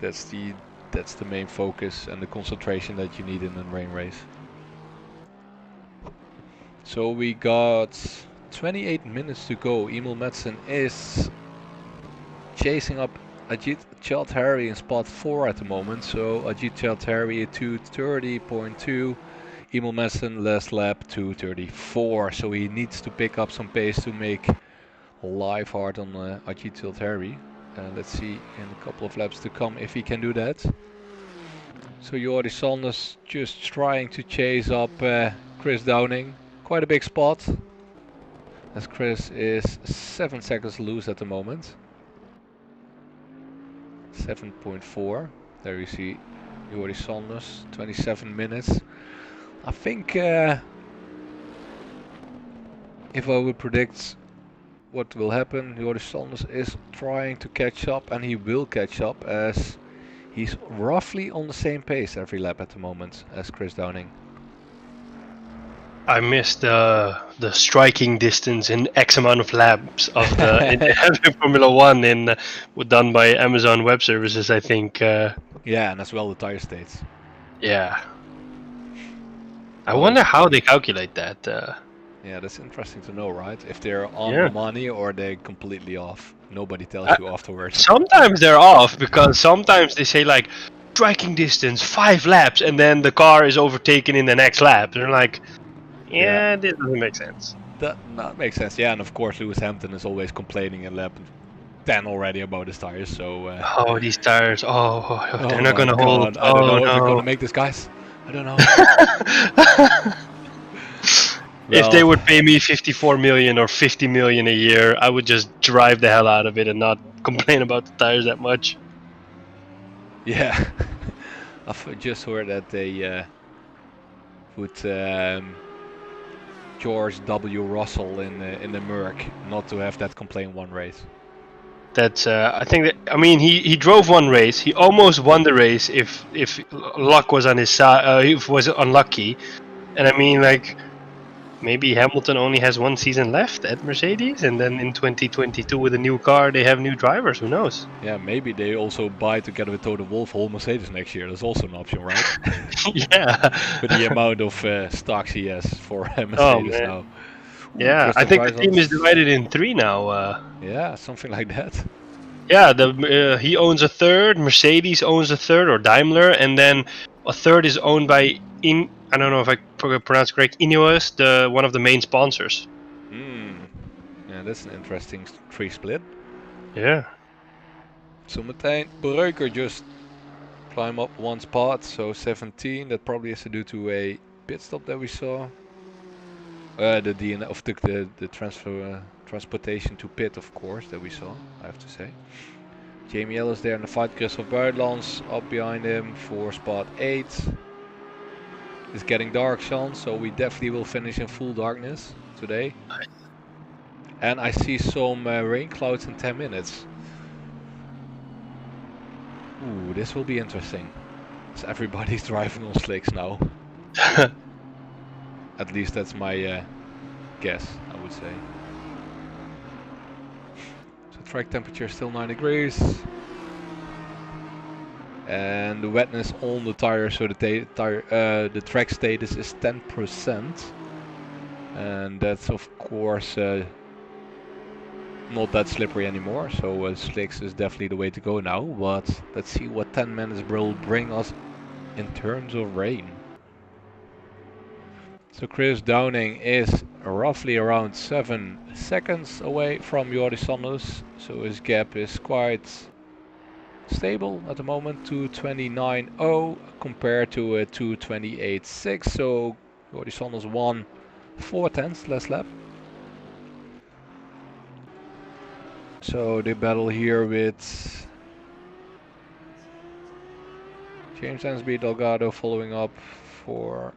That's the main focus and the concentration that you need in a rain race. So we got 28 minutes to go. Emil Madsen is chasing up Ajit Chaudhary in spot 4 at the moment. So Ajit Chaudhary at 2:30.2. Emil Madsen last lap 2:34. So he needs to pick up some pace to make life hard on Ajit Chaudhary. Let's see in a couple of laps to come if he can do that. So Jordi Sanders just trying to chase up Chris Downing. Quite a big spot, as Chris is 7 seconds loose at the moment. 7.4. There you see Jordi Sanders, 27 minutes. I think if I would predict what will happen, Jordi Sanders is trying to catch up, and he will catch up as he's roughly on the same pace every lap at the moment as Chris Downing. I missed the striking distance in X amount of laps of the Formula 1 done by Amazon Web Services, I think. Yeah, and as well the tire states. Yeah. I wonder how they calculate that. Yeah, that's interesting to know, right? If they're on the money or they're completely off. Nobody tells you afterwards. Sometimes they're off because sometimes they say like striking distance 5 laps and then the car is overtaken in the next lap. They're like, yeah, this doesn't make sense. That makes sense. Yeah, and of course Lewis Hamilton is always complaining in lap 10 already about his tires. So. Oh, these tires! Oh, they're not gonna God. hold. I don't know if we're no. gonna make this, guys. I don't know. If they would pay me 54 million or 50 million a year, I would just drive the hell out of it and not complain about the tires that much. Yeah, I've just heard that they put George W. Russell in the Merc not to have that complain one race. That's I think that, I mean, he drove one race. He almost won the race if luck was on his side. If was unlucky, and I mean, like, maybe Hamilton only has one season left at Mercedes, and then in 2022 with a new car they have new drivers. Who knows? Yeah, maybe they also buy together with Toto Wolff whole Mercedes next year. That's also an option, right? Yeah. With the amount of stocks he has for Mercedes now. Ooh, yeah, I think the team is divided in 3 now. Yeah, something like that. Yeah, he owns a third, Mercedes owns a third, or Daimler, and then a third is owned by I don't know if I pronounce it correct, Ineos, one of the main sponsors. Yeah, that's an interesting 3 split. Yeah. Zometeen Breuker just climb up 1 spot, so 17. That probably has to do to a pit stop that we saw. The DNF, the transportation to pit, of course, that we saw, I have to say. Jamie Ellis there in the fight. Christophe Buitenlands up behind him for spot 8. It's getting dark, Sean, so we definitely will finish in full darkness today. And I see some rain clouds in 10 minutes. Ooh, this will be interesting. So everybody's driving on slicks now. At least that's my guess, I would say. So track temperature is still 9 degrees. And the wetness on the tire, so the track status is 10%. And that's of course not that slippery anymore, so slicks is definitely the way to go now. But let's see what 10 minutes will bring us in terms of rain. So Chris Downing is roughly around 7 seconds away from Jordi Sanders, so his gap is quite stable at the moment, 2:29.0 compared to a 2:28.6, so Jordi Sanders won 4/10 last lap. So they battle here with James Ansby, Delgado following up for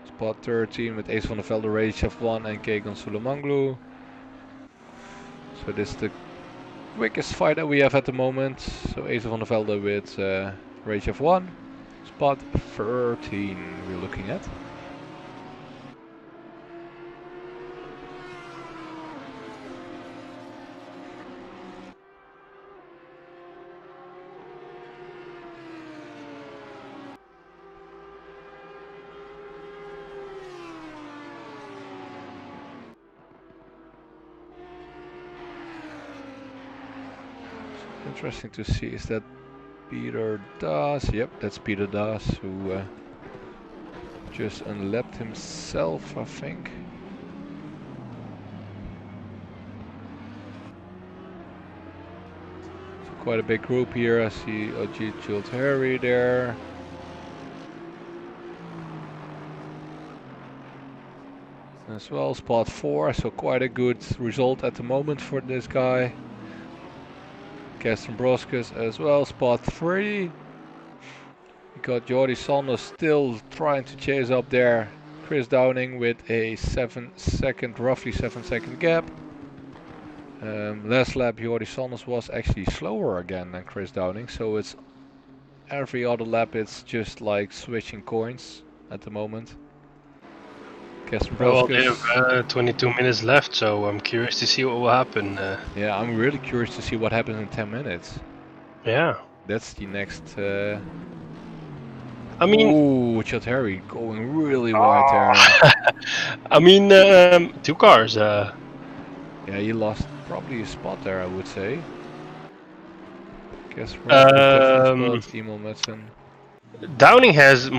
spot 13 with Ace van der Velde, Rage F1 and Kegan Sulemanglu. So this is the quickest fight that we have at the moment. So Ace van der Velde with Rage F1, spot 13 we're looking at. Interesting to see, is that Peter Das? Yep, that's Peter Das, who just unlapped himself, I think. So quite a big group here. I see Ajit Childhari there. As well, spot 4, so quite a good result at the moment for this guy. Gaston Broskis as well, spot 3. We got Jordi Sanders still trying to chase up there. Chris Downing with a roughly 7 second gap. Last lap Jordi Sanders was actually slower again than Chris Downing, so it's every other lap it's just like switching coins at the moment. Well, they have 22 minutes left, so I'm curious to see what will happen. Yeah, I'm really curious to see what happens in 10 minutes. Yeah. That's the next... I mean... Ooh, Childhari going really wide there. I mean, 2 cars. Yeah, he lost probably a spot there, I would say. Guess Emil Madsen. Downing has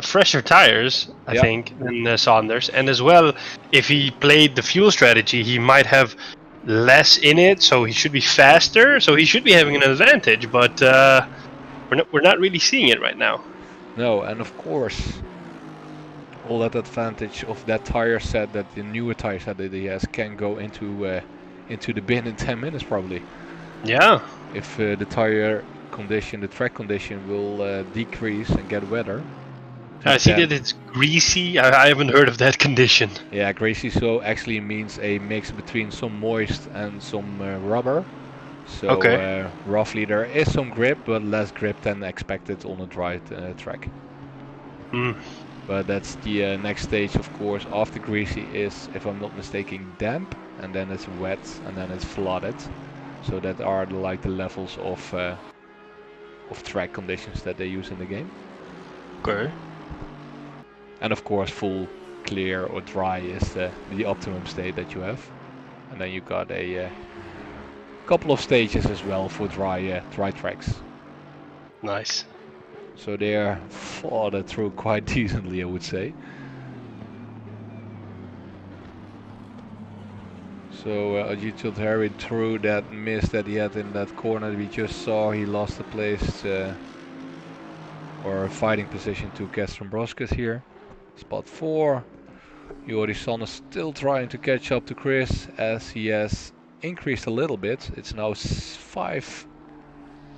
fresher tires, I think, than Sanders, and as well, if he played the fuel strategy, he might have less in it, so he should be faster. So he should be having an advantage, but we're not really seeing it right now. No, and of course, all that advantage of that tire set, that the newer tire set that he has, can go into the bin in 10 minutes probably. Yeah. If the tire condition, the track condition will decrease and get wetter. I see that it's greasy. I haven't heard of that condition. Yeah, greasy so actually means a mix between some moist and some rubber. So Okay. roughly there is some grip, but less grip than expected on a dry track. Mm. But that's the next stage, of course, after greasy is, if I'm not mistaken, damp, and then it's wet, and then it's flooded. So that are like the levels of track conditions that they use in the game. Okay. And of course, full, clear or dry is the optimum state that you have. And then you got a couple of stages as well for dry tracks. Nice. So they are thought through quite decently, I would say. So Ajit Harry through that miss that he had in that corner that we just saw. He lost the place or a fighting position to Broskis here. Spot 4. Jorison is still trying to catch up to Chris as he has increased a little bit. It's now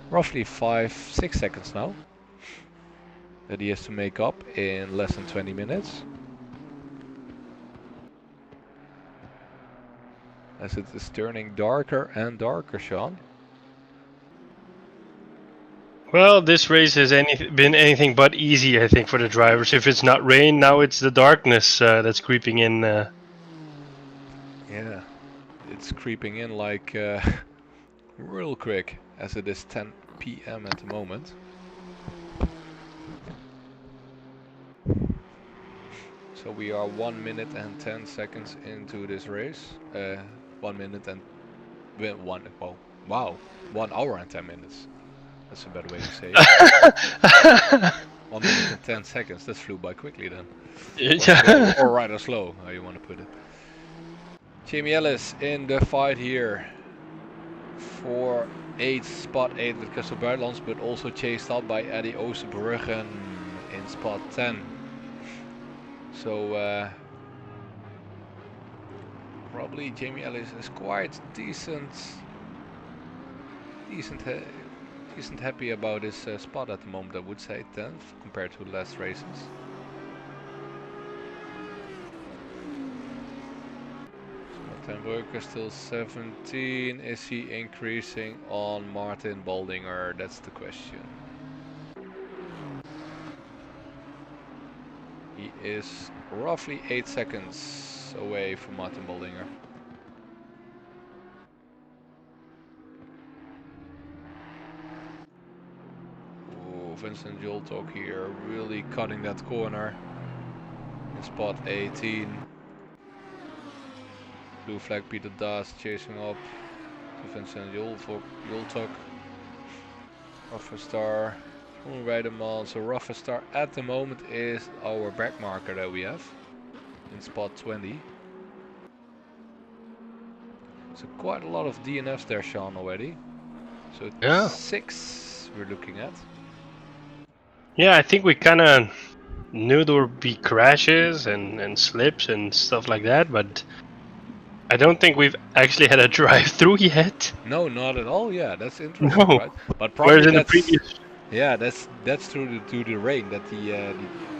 roughly 5-6 seconds now that he has to make up in less than 20 minutes. As it is turning darker and darker, Sean. Well, this race has been anything but easy, I think, for the drivers. If it's not rain, now it's the darkness that's creeping in. Yeah, it's creeping in like real quick, as it is 10 p.m. at the moment. So we are 1 minute and 10 seconds into this race. 1 minute and 1 hour and 10 minutes. That's a better way to say it. 1 minute and 10 seconds. That flew by quickly then. Or rather slow, how you want to put it. Jamie Ellis in the fight here for spot 8 with Crystal Buitenlands, but also chased up by Eddie Oosterbruggen in spot 10. So probably Jamie Ellis is quite decent happy about his spot at the moment, I would say 10th compared to the last races. Martin Worker still 17. Is he increasing on Martin Baldinger? That's the question. He is roughly 8 seconds away from Martin Baldinger. Vincent Joltok here, really cutting that corner in spot 18. Blue flag Peter Das chasing up to Vincent Joltok. Rougher Weideman. So Rougher Star at the moment is our back marker that we have in spot 20. So quite a lot of DNFs there, Sean, already. So Yeah. 6 we're looking at. Yeah, I think we kind of knew there would be crashes and slips and stuff like that, but I don't think we've actually had a drive-through yet. No, not at all. Yeah, that's interesting, No. right? But probably Whereas in the that's previous. yeah, that's due to the rain, that the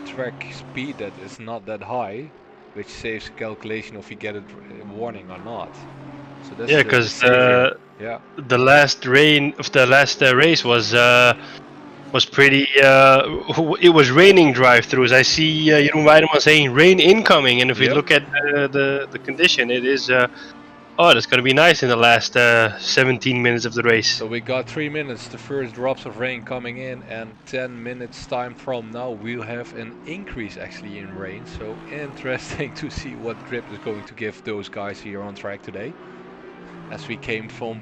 track speed that is not that high, which saves the calculation if you get a warning or not. So that's Yeah, because yeah. the last rain of the last race was pretty. It was raining drive-throughs. I see Jeroen Weideman saying rain incoming, and if we Yep. look at the condition, it is. Oh, that's gonna be nice in the last 17 minutes of the race. So we got 3 minutes, the first drops of rain coming in, and 10 minutes time from now we'll have an increase actually in rain. So interesting to see what grip is going to give those guys here on track today. As we came from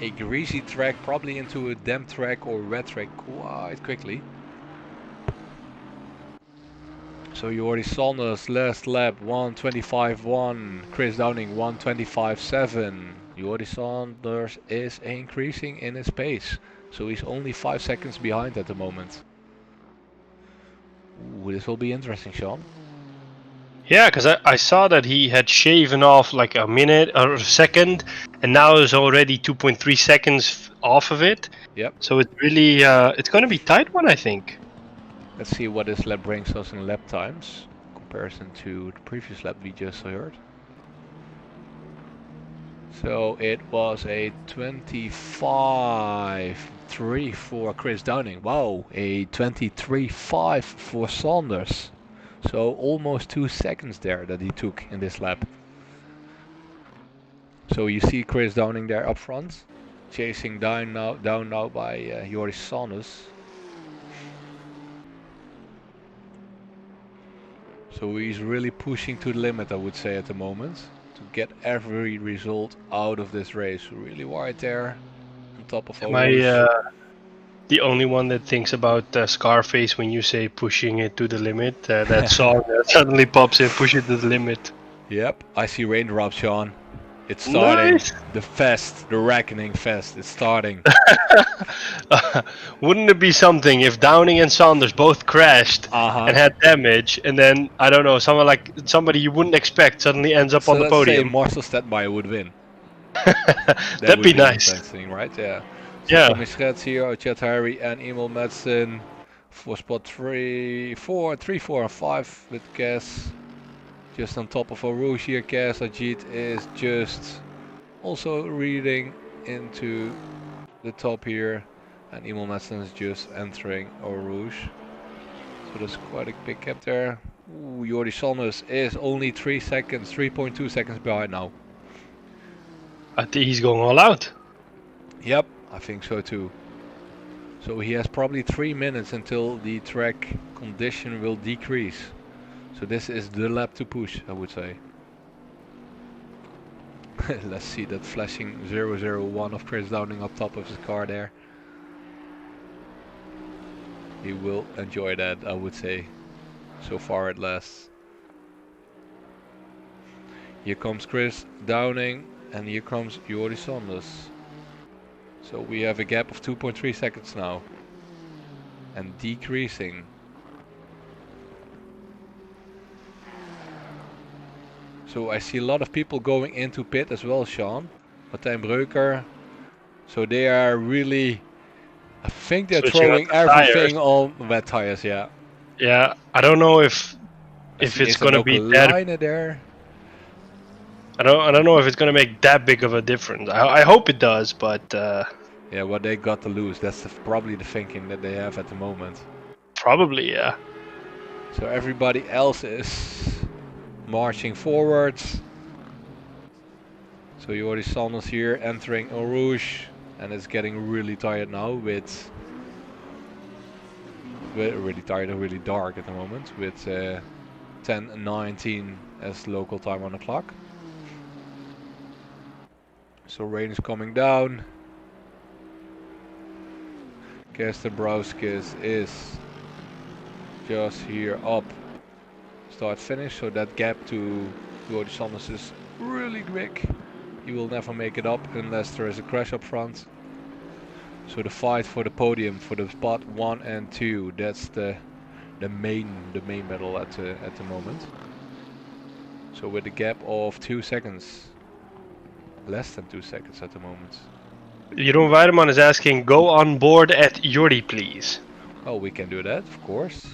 a greasy track probably into a damp track or wet track quite quickly. So you already saw us last lap 1:25.1, Chris Downing 1:25.7, Jordi Sanders is increasing in his pace. So he's only 5 seconds behind at the moment. Ooh, this will be interesting, Sean. Yeah, because I saw that he had shaven off like a minute or a second, and now is already 2.3 seconds off of it. Yep. So it's really it's going to be tight one, I think. Let's see what this lap brings us in lap times. Comparison to the previous lap we just heard. So it was a 25.3 for Chris Downing. Wow, a 23.5 for Sanders. So almost 2 seconds there that he took in this lap. So you see Chris Downing there up front, chasing down now by Jordi Sanders. So he's really pushing to the limit, I would say, at the moment, to get every result out of this race. Really wide there, on top of Am I Rouge. the only one that thinks about Scarface when you say pushing it to the limit? That song suddenly pops in, push it to the limit. Yep, I see raindrops, Sean. It's starting. Nice. The fest, the reckoning fest, it's starting. Wouldn't it be something if Downing and Sanders both crashed and had damage, and then I don't know, somebody you wouldn't expect suddenly ends up on the podium? So let's say Marcel Stadtmeier would win. That'd be nice. Interesting, right? Yeah. So Yeah. Tommy Schetz here, Chet Harry and Emil Madsen for spot 3, 4, and 5 with Cass. Just on top of Rouge here, Cass Ajit is just also reading into the top here, and Emil Madsen is just entering Rouge. So there's quite a big gap there. Ooh, Jordi Sanders is only 3.2 seconds behind now. I think he's going all out. Yep, I think so too. So he has probably 3 minutes until the track condition will decrease. So this is the lap to push, I would say. Let's see that flashing 001 of Chris Downing up top of his car there. He will enjoy that, I would say. So far at last. Here comes Chris Downing and here comes Jordi Sanders. So we have a gap of 2.3 seconds now. And decreasing. So I see a lot of people going into pit as well, Sean. Martijn Breuker. So they are really, I think they're throwing everything on wet tires, yeah. Yeah, I don't know if it's going to be that. There. I don't know if it's going to make that big of a difference. I hope it does, but yeah, what they got to lose. That's probably the thinking that they have at the moment. Probably, yeah. So everybody else is marching forwards. So Jordi Sanders here entering Eau Rouge, and it's getting really tired now with really tired and really dark at the moment with 10:19 as local time on the clock. So rain is coming down. Kirsten Brauskis is just here up. Start finish, so that gap to Jordi Sanders is really quick. He will never make it up unless there is a crash up front. So the fight for the podium for the spot 1 and 2, that's the main battle at the moment. So with a gap of 2 seconds, less than 2 seconds at the moment. Jeroen Weideman is asking, go on board at Jordi, please. Oh, we can do that, of course.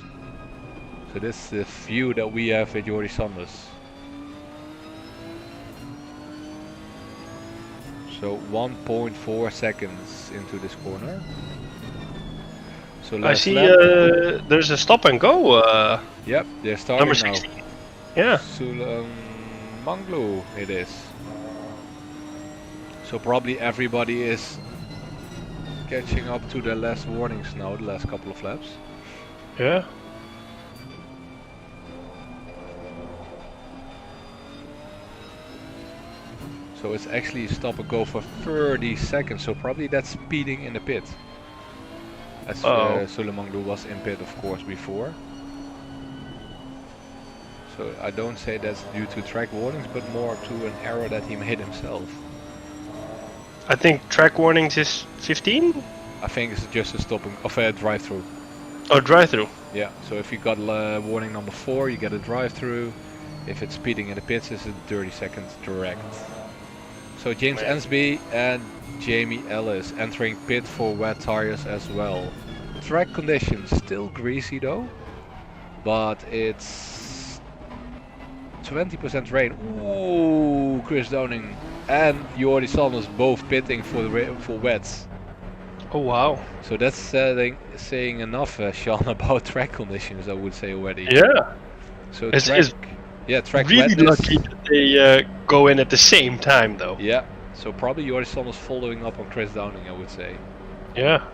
So this is the view that we have with Jordi Sanders. So 1.4 seconds into this corner. So I see there's a stop and go. Yep, they're starting number 16. Now. Yeah. Manglu it is. So probably everybody is catching up to the last warnings now, the last couple of laps. Yeah. So it's actually stop and go for 30 seconds, so probably that's speeding in the pit. As Sulemanglu was in pit, of course, before. So I don't say that's due to track warnings, but more to an error that he made himself. I think track warnings is 15? I think it's just a stopping of a drive-through. Oh, drive-through. Yeah, so if you got warning number 4, you get a drive-through. If it's speeding in the pits, it's a 30 seconds direct. So James Ensby and Jamie Ellis entering pit for wet tires as well. Track conditions still greasy though, but it's 20% rain. Ooh, Chris Downing and Jordi Sanders both pitting for wets. Oh wow. So that's saying enough, Sean, about track conditions, I would say already. Yeah. So It's track really wetness. lucky that they go in at the same time though. Yeah. So probably Jordi Sanders following up on Chris Downing, I would say. Yeah.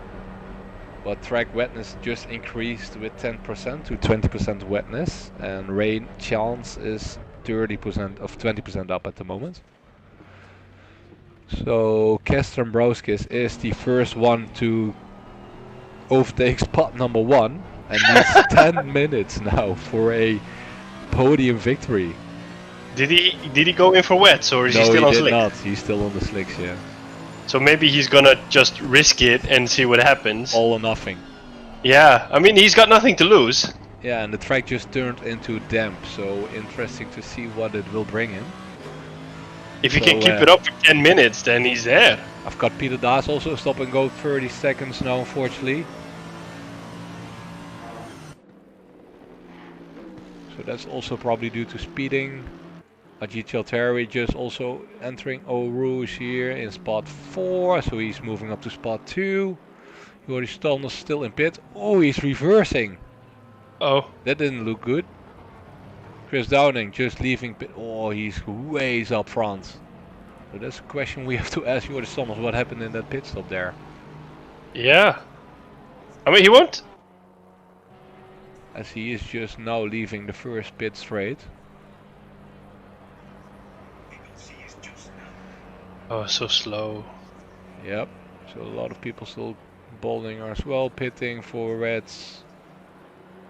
But track wetness just increased with 10% to 20% wetness, and rain chance is 20% up at the moment. So Kester Brauskis is the first one to overtake spot number 1 and needs 10 minutes now for a podium victory. Did he go in for wets, or is he still on slicks? No, he did not. He's still on the slicks, yeah. So maybe he's gonna just risk it and see what happens. All or nothing. Yeah, I mean he's got nothing to lose. Yeah, and the track just turned into damp, so interesting to see what it will bring him. If he can keep it up for 10 minutes, then he's there. I've got Peter Daas also stop and go 30 seconds now, unfortunately. So that's also probably due to speeding. Ajit Chalteri just also entering Eau Rouge here in spot 4, so he's moving up to spot 2. Jordi Sanders still in pit. Oh, he's reversing. Oh. That didn't look good. Chris Downing just leaving pit. Oh, he's ways up front. So that's a question we have to ask Jordi Sanders, what happened in that pit stop there. Yeah. I mean, he won't. As he is just now leaving the first pit straight. Oh, so slow. Yep. So a lot of people still bowling as well, pitting for reds.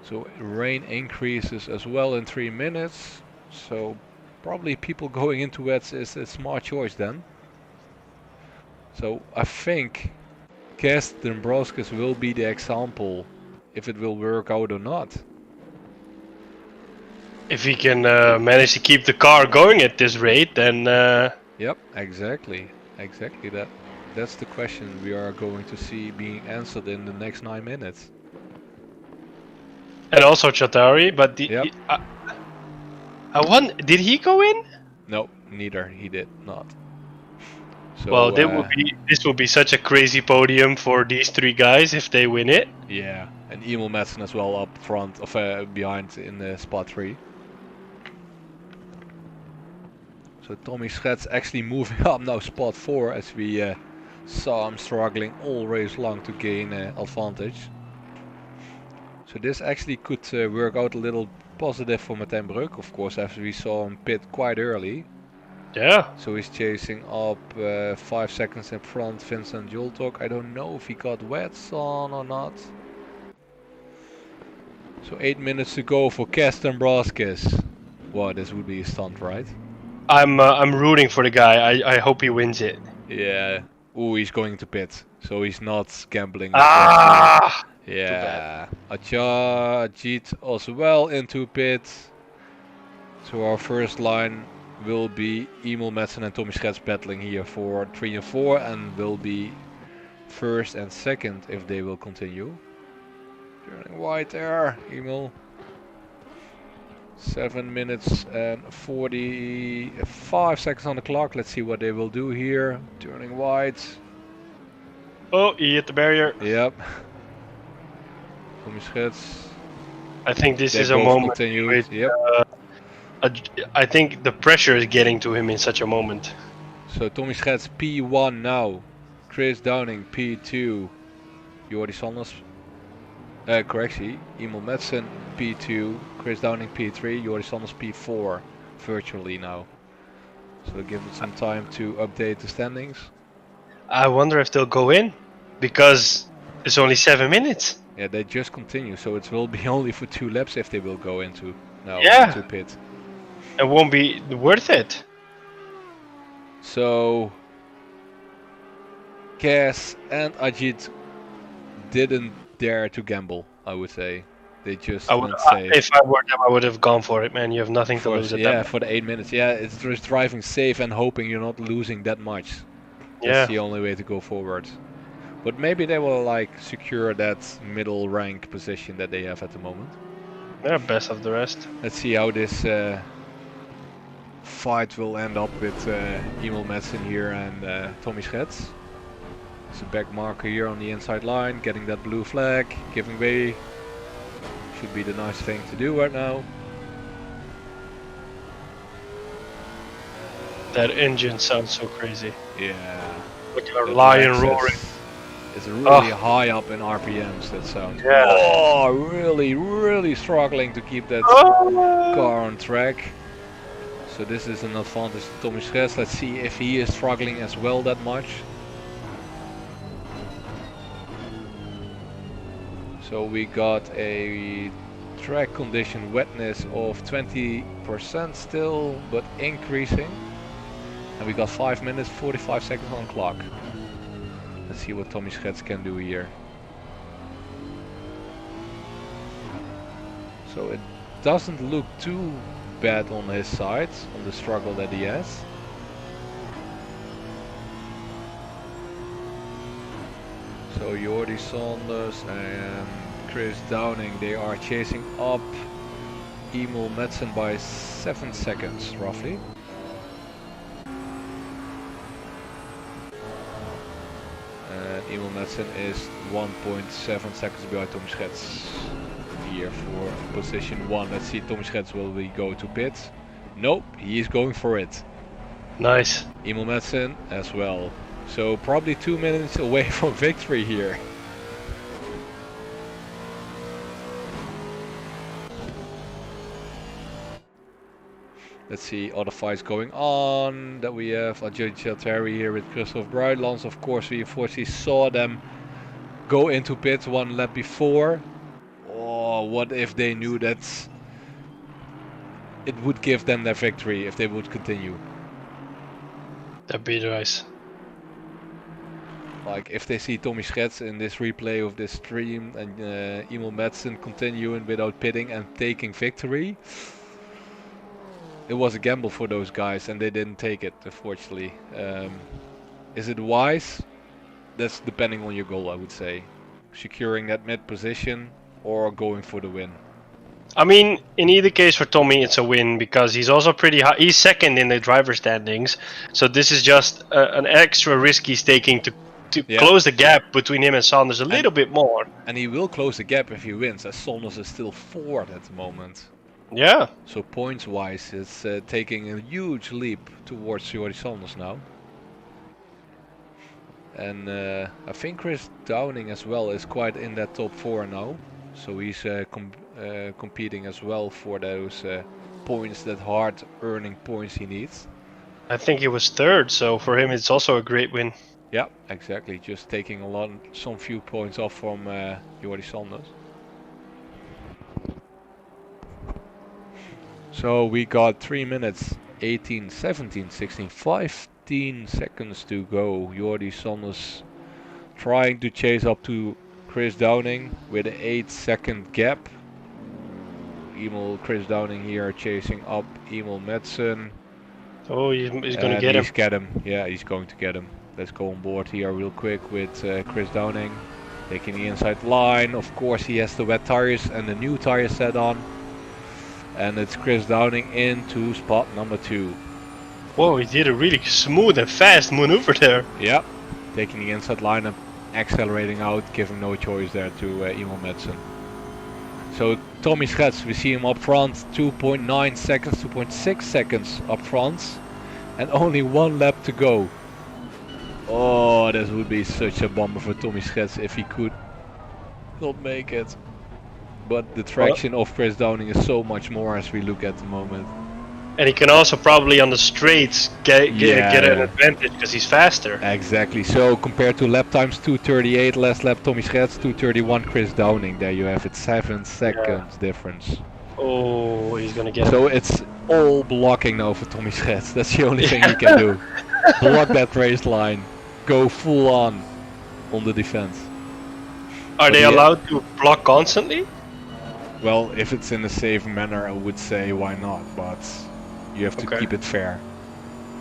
So rain increases as well in 3 minutes. So probably people going into wets is a smart choice then. So I think Kest Dombrovskis will be the example if it will work out or not. If he can manage to keep the car going at this rate, then... Yep, exactly. Exactly that. That's the question we are going to see being answered in the next 9 minutes. And also Chatari, but Yep. did he go in? No, neither. He did not. So, well, this will be such a crazy podium for these 3 guys if they win it. Yeah, and Emil Madsen as well up front, of behind in spot 3. So Tommy Schets actually moving up now spot 4, as we saw him struggling all race long to gain advantage. So this actually could work out a little positive for Martijn Breuk, of course, after we saw him pit quite early. Yeah. So he's chasing up 5 seconds in front Vincent Joltok. I don't know if he got wets on or not. So 8 minutes to go for Kester Brauskis. Wow, this would be a stunt, right? I'm rooting for the guy. I hope he wins it. Yeah. Ooh, he's going to pit. So he's not gambling. Ah! Yeah. Ajit also well into pit. So our first line will be Emil Madsen and Tommy Schets battling here for 3 and 4, and will be first and second if they will continue. Turning wide there, Emil. 7 minutes and 45 seconds on the clock. Let's see what they will do here. Turning wide. Oh, he hit the barrier. Yep. Tommy Schets. I think this is a moment. With, yep. I think the pressure is getting to him in such a moment. So Tommy Schets P1 now. Chris Downing P2. Jordi Sanders. Correction. Emil Madsen P2. Chris Downing P3. Jordi Sanders P4. Virtually now. So give it some time to update the standings. I wonder if they'll go in, because it's only 7 minutes. Yeah, they just continue, so it will be only for 2 laps if they will go into pit. It won't be worth it. So Kes and Ajit didn't dare to gamble, I would say. They just went safe. If I were them, I would have gone for it, man. You have nothing to lose at that. Yeah, for the 8 minutes. Yeah, it's just driving safe and hoping you're not losing that much. Yeah. That's the only way to go forward. But maybe they will like secure that middle rank position that they have at the moment. They're best of the rest. Let's see how this fight will end up with Emil Madsen here and Tommy Schets. It's a back marker here on the inside line, getting that blue flag, giving way. Should be the nice thing to do right now. That engine sounds so crazy. Yeah. Like a lion roaring. It's really high up in RPMs, that sound. Yeah. Oh, really struggling to keep that car on track. So this is an advantage to Tommy Schets. Let's see if he is struggling as well that much. So we got a track condition wetness of 20% still, but increasing. And we got 5 minutes 45 seconds on clock. Let's see what Tommy Schets can do here. So it doesn't look too bad on his side, on the struggle that he has. So Jordi Saunders and Chris Downing, they are chasing up Emil Madsen by 7 seconds roughly. And Emil Madsen is 1.7 seconds behind Tommy Schets here for position 1. Let's see, Tommy Schets, will we go to pit? Nope, he is going for it. Nice. Emil Madsen as well. So probably 2 minutes away from victory here. Let's see other fights going on that we have. Ajay Chatari here with Christoph Bruidlands. Of course, we unfortunately saw them go into pit 1 lap before. Oh, what if they knew that it would give them their victory if they would continue? That'd be nice. Like if they see Tommy Schets in this replay of this stream and Emil Madsen continuing without pitting and taking victory. It was a gamble for those guys and they didn't take it, unfortunately. Is it wise? That's depending on your goal, I would say. Securing that mid position or going for the win. I mean, in either case for Tommy it's a win because he's also pretty high. He's second in the driver standings. So this is just an extra risk he's taking to close the gap between him and Saunders a little bit more. And he will close the gap if he wins, as Saunders is still 4th at the moment. Yeah. So points wise, it's taking a huge leap towards Jordi Saunders now. And I think Chris Downing as well is quite in that top 4 now. So he's competing as well for those points, that hard earning points he needs. I think he was 3rd, so for him it's also a great win. Yeah, exactly. Just taking some few points off from Jordi Saunders. So we got 3 minutes, 18, 17, 16, 15 seconds to go. Jordi Saunders trying to chase up to Chris Downing with an 8-second gap. Chris Downing here chasing up Emil Madsen. Oh, he's going to get him. Yeah, he's going to get him. Let's go on board here real quick with Chris Downing. Taking the inside line. Of course he has the wet tires and the new tires set on. And it's Chris Downing into spot number 2. Whoa, he did a really smooth and fast maneuver there. Yeah, taking the inside line and accelerating out, giving no choice there to Emil Madsen. So Tommy Schets, we see him up front, 2.9 seconds, 2.6 seconds up front. And only 1 lap to go. Oh, this would be such a bummer for Tommy Schets if he could not make it. But the traction of Chris Downing is so much more as we look at the moment. And he can also probably on the straights get an advantage because he's faster. Exactly. So compared to lap times, 2:38 last lap Tommy Schets, 2:31 Chris Downing. There you have it, 7 seconds difference. Oh, he's gonna get So it's all blocking now for Tommy Schets. That's the only thing he can do. Block that race line. go full on the defense. Are they allowed to block constantly? Well, if it's in a safe manner, I would say why not, but you have to keep it fair.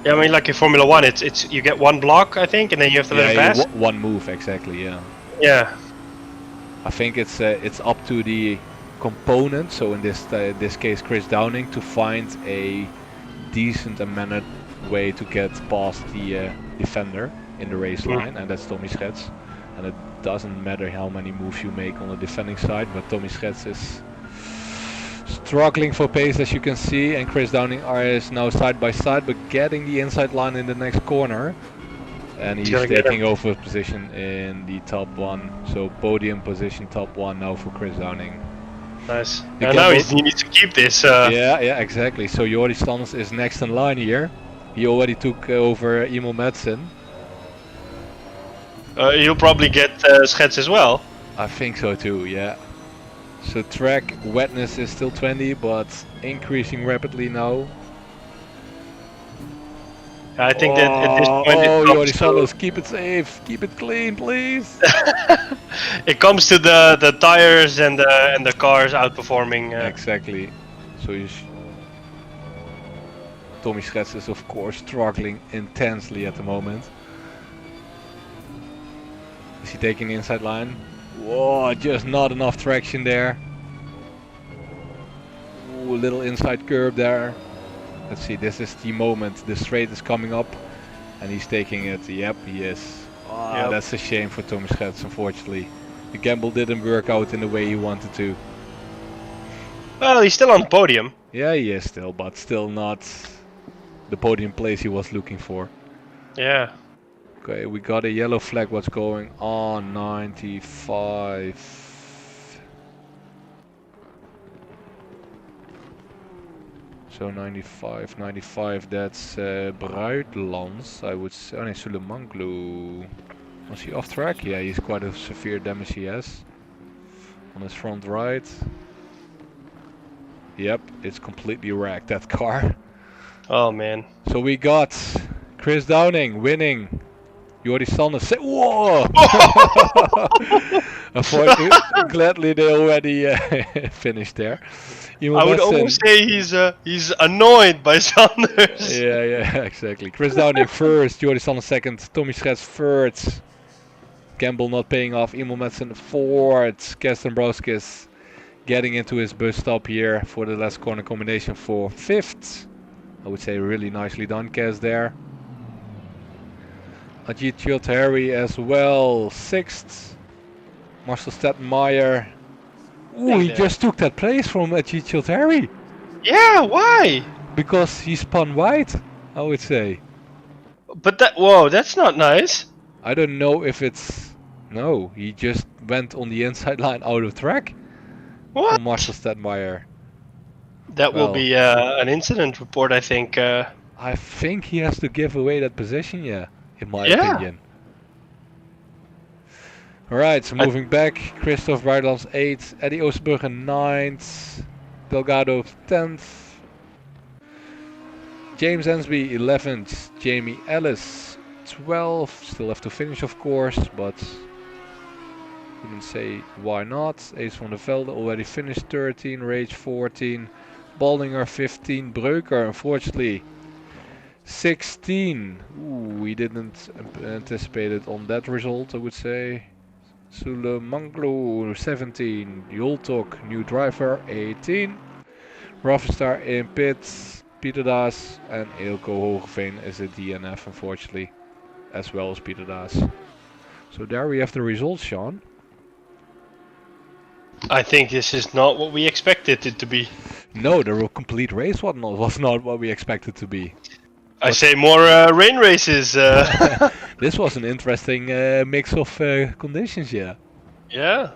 Yeah, I mean, like in Formula 1, it's you get one block, I think, and then you have to let it pass. One move, exactly, yeah. Yeah. I think it's up to the component, so in this case Chris Downing, to find a decent and mannered way to get past the defender in the race line, and that's Tommy Schets. And it doesn't matter how many moves you make on the defending side, but Tommy Schets is struggling for pace, as you can see, and Chris Downing is now side by side, but getting the inside line in the next corner. And he's taking over position in the top one. So podium position, top one now for Chris Downing. Nice. And now he needs to keep this. Yeah, exactly. So Jordi Stans is next in line here. He already took over Emil Madsen. He'll probably get Schets as well. I think so too, yeah. So track wetness is still 20, but increasing rapidly now. I think that at this point Jordi Stans, keep it safe, keep it clean, please. It comes to the tires and the cars outperforming. Exactly. So Tommy Schets is of course struggling intensely at the moment. Is he taking the inside line? Whoa, just not enough traction there. Ooh, a little inside curve there. Let's see, this is the moment. The straight is coming up and he's taking it. Yep, he is. Yep. That's a shame for Tommy Schets, unfortunately. The gamble didn't work out in the way he wanted to. Well, he's still on the podium. Yeah, he is still, but still not the podium place he was looking for. Yeah. Okay, we got a yellow flag. What's going on? 95. So 95, that's Bruidlands, I would say. Oh, no, Sulemanglu. Was he off track? Yeah, he's quite a severe damage he has. On his front right. Yep, it's completely wrecked, that car. Oh man. So we got Chris Downing winning. Jordi Stans. Whoa! Unfortunately, gladly they already finished there. I would almost say he's annoyed by Sanders. Yeah, exactly. Chris Downing first, Jordi Stans second, Tommy Schets third. Campbell not paying off, Emil Madsen fourth, Kersten Broskis getting into his bus stop here for the last corner combination for fifth. I would say really nicely done, Kes there. Ajit Chilteri as well, sixth. Marcel Stettenmeyer. Ooh, he just took that place from Ajit Chilteri. Yeah, why? Because he spun wide, I would say. But whoa, that's not nice. I don't know if it's... No, he just went on the inside line out of track. What? From Marcel Stettenmeyer. That will be an incident report, I think. I think he has to give away that position, yeah, in my opinion. Alright, so moving back, Christoph Bruidlands 8th, Eddie Oosterburger 9th, Delgado 10th, James Ensby 11th, Jamie Ellis 12th, still have to finish of course, but couldn't say why not. Ace van der Velde already finished 13, Rage 14, Baldinger 15, Breuker unfortunately 16. Ooh, we didn't anticipate it on that result, I would say. Sulemanglu 17, Joltok new driver 18, Ravenstar in pits, Pieter Daas and Eelco Hogeveen is a DNF unfortunately, as well as Pieter Daas. So there we have the results, Sean. I think this is not what we expected it to be. No, the complete race was not what we expected to be. I say more rain races. This was an interesting mix of conditions, yeah. Yeah.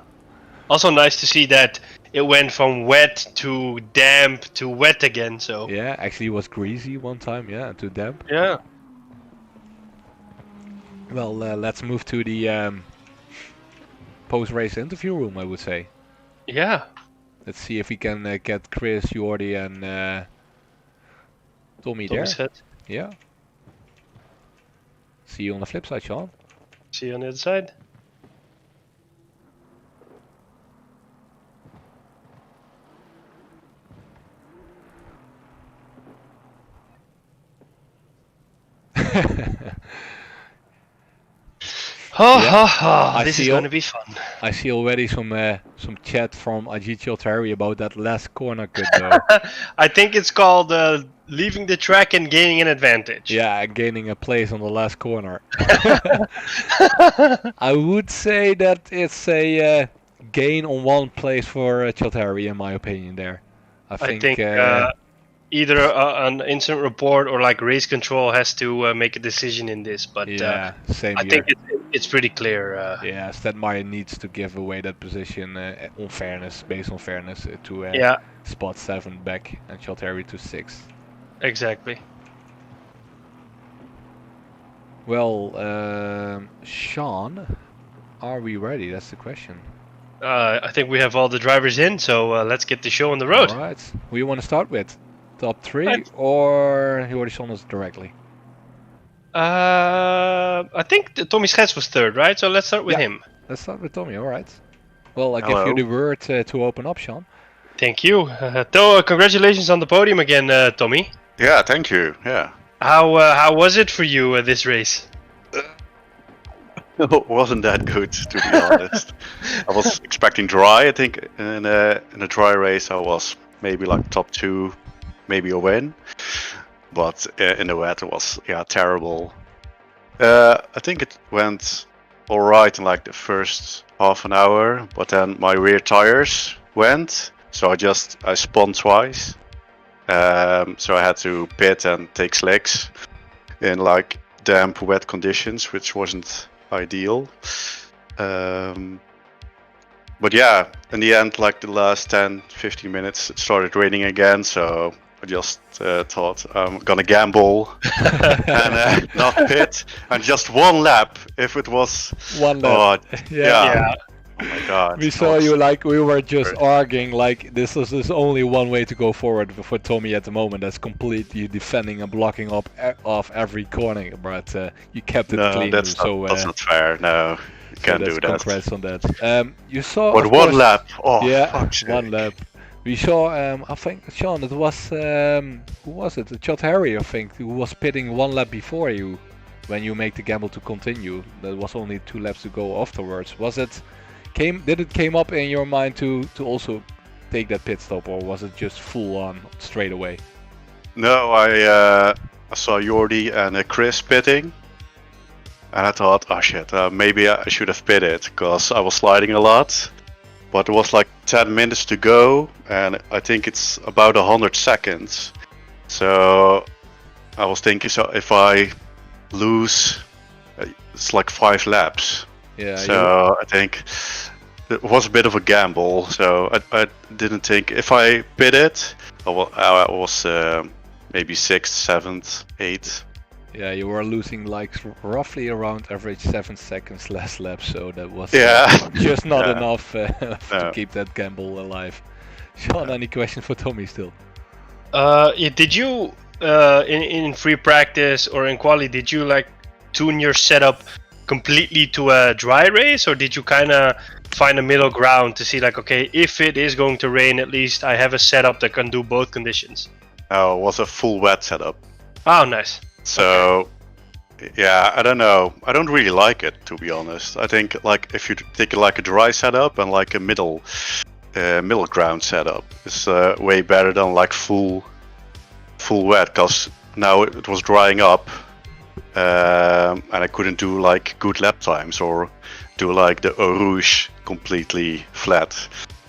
Also nice to see that it went from wet to damp to wet again. So. Yeah, actually it was greasy one time, yeah, to damp. Yeah. Well, let's move to the post-race interview room, I would say. Yeah. Let's see if we can get Chris, Jordi, and Tommy there. Yeah. See you on the flip side, Sean. See you on the other side. This is going to be fun. I see already some chat from J.Hub about that last corner cut though. I think it's called leaving the track and gaining an advantage. Yeah, gaining a place on the last corner. I would say that it's a gain on one place for J.Hub in my opinion there. I think either an incident report or like race control has to make a decision in this, but yeah, same I think it's pretty clear. Yeah, Stadmeyer needs to give away that position on fairness, based on fairness, to spot 7 back and J.Hub to 6. Exactly. Well, Sean, are we ready? That's the question. I think we have all the drivers in, so let's get the show on the road. All right. Who you want to start with? Top 3 or you already shown us directly? I think Tommy Schets was 3rd, right? So let's start with him. Let's start with Tommy, alright. Well, I give you the word to open up, Sean. Thank you. Congratulations on the podium again, Tommy. Yeah, thank you. Yeah. How was it for you, this race? It wasn't that good, to be honest. I was expecting dry. I think in a dry race I was maybe like top 2, maybe a win. But in the wet it was terrible. I think it went alright in like the first half an hour, but then my rear tires went, so I spun twice. So I had to pit and take slicks in like damp, wet conditions, which wasn't ideal. But yeah, in the end, like the last 10-15 minutes, it started raining again, so I just thought I'm gonna gamble and not pit, and just one lap. If it was one lap, yeah. Oh my god. We saw you like we were just arguing like this is only one way to go forward for Tommy at the moment. That's completely defending and blocking up off every corner, but you kept it clean. That's not fair. No, you can't do that. Congrats on that. You saw. But one lap. Oh, yeah, one lap. We saw, I think, Sean, it was, who was it? J.Hub, I think, who was pitting one lap before you when you make the gamble to continue. There was only 2 laps to go afterwards. Did it came up in your mind to also take that pit stop, or was it just full on straight away? No, I saw Jordi and Chris pitting, and I thought, oh shit, maybe I should have pitted, because I was sliding a lot. But it was like 10 minutes to go, and I think it's about 100 seconds. So I was thinking, so if I lose, it's like 5 laps. Yeah. So I think it was a bit of a gamble. So I didn't think if I pitted, I was maybe 6th, 7th, 8th. Yeah, you were losing like roughly around average 7 seconds last lap, so that was just not enough to keep that gamble alive. Sean, any questions for Tommy still? Did you in free practice or in quali, did you like tune your setup completely to a dry race, or did you kind of find a middle ground to see like, okay, if it is going to rain, at least I have a setup that can do both conditions? Oh, it was a full wet setup. Oh, nice. So, yeah, I don't know. I don't really like it, to be honest. I think like if you take like a dry setup and like a middle ground setup, it's way better than like full wet. Because now it was drying up, and I couldn't do like good lap times or do like the Eau Rouge completely flat,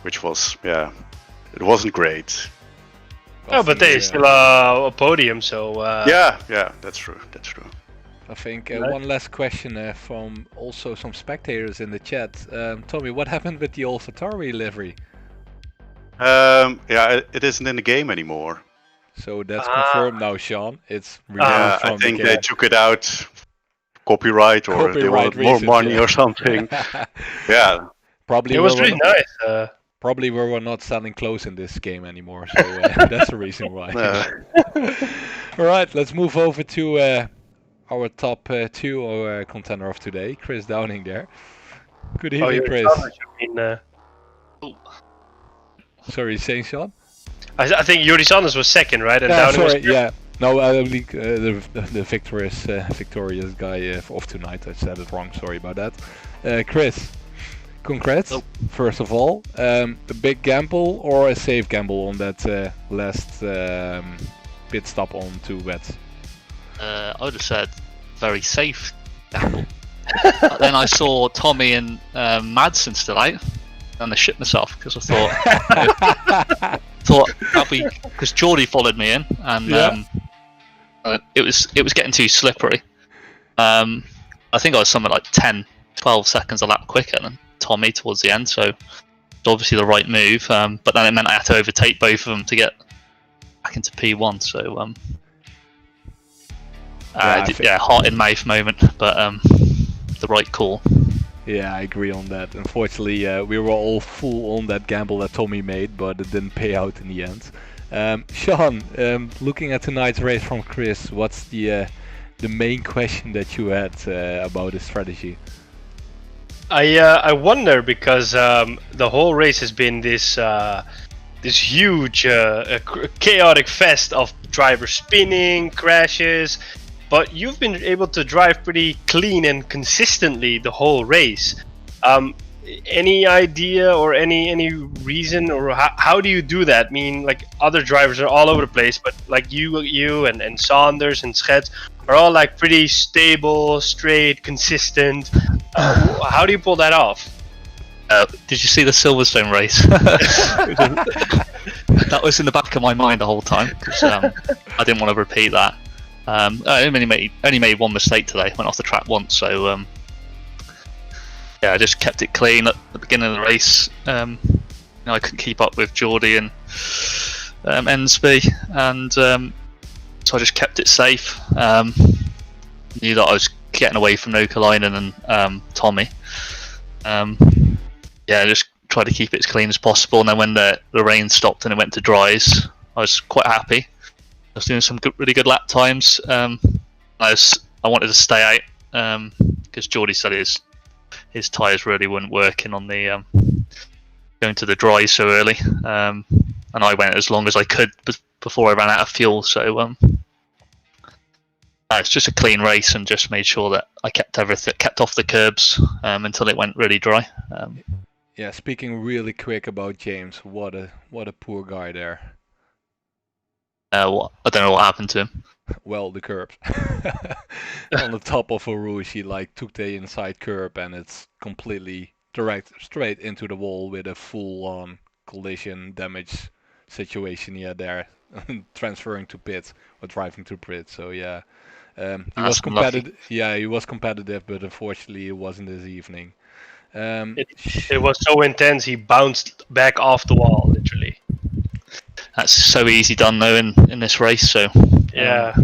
which was it wasn't great. Oh, but they still a podium, so... Yeah, that's true. I think one last question from also some spectators in the chat. Tommy, what happened with the AlphaTauri livery? It isn't in the game anymore. So that's confirmed now, Sean. It's removed from I think the they took it out, copyright they wanted more money or something. Yeah. Probably it was really nice. Probably we were not selling clothes in this game anymore, so that's the reason why. Alright, let's move over to our top 2 contender of today, Chris Downing there. Good Oh, evening, you're Chris. Sorry, saying Sean? I think Yuri Sanders was second, right? And Yeah, Downing was sorry, third. yeah. No, the victorious guy of tonight. I said it wrong. Sorry about that. Chris, congrats. First of all, a big gamble or a safe gamble on that last pit stop on 2 wets? I would have said very safe gamble. Then I saw Tommy and Madsen still out, and I shit myself because I thought that'd be because Geordie followed me in, and it was getting too slippery. I think I was somewhere like 10, 12 seconds a lap quicker than Tommy towards the end, so it's obviously the right move. But then it meant I had to overtake both of them to get back into P1. So heart in mouth moment, but the right call. Yeah, I agree on that. Unfortunately, we were all full on that gamble that Tommy made, but it didn't pay out in the end. Sean, looking at tonight's race from Chris, what's the main question that you had about the strategy? I wonder because the whole race has been this huge chaotic fest of drivers spinning, crashes. But you've been able to drive pretty clean and consistently the whole race. Any idea or any reason, or how do you do that? I mean, like other drivers are all over the place, but like you and Saunders and Schet are all like pretty stable, straight, consistent. How do you pull that off? Did you see the Silverstone race? That was in the back of my mind the whole time because I didn't want to repeat that. I only made one mistake today. Went off the track once, so I just kept it clean at the beginning of the race. I couldn't keep up with Geordie and Ensby, and so I just kept it safe. Knew that I was getting away from Nokalainen and Tommy. Just tried to keep it as clean as possible. And then when the rain stopped and it went to dries, I was quite happy. I was doing some really good lap times. I wanted to stay out because Geordie said his tyres really weren't working on the going to the dry so early, and I went as long as I could before I ran out of fuel. So it's just a clean race and just made sure that I kept off the curbs until it went really dry. Yeah, speaking really quick about James, what a poor guy there. I don't know what happened to him. Well, the curbs. On the top of a rouge, he took the inside curb and it's completely straight into the wall with a full-on collision damage situation there, transferring to pit or driving to pit. So yeah, he was competitive. Yeah, he was competitive, but unfortunately, it wasn't his evening. It was so intense, he bounced back off the wall, literally. That's so easy done though in this race. So yeah,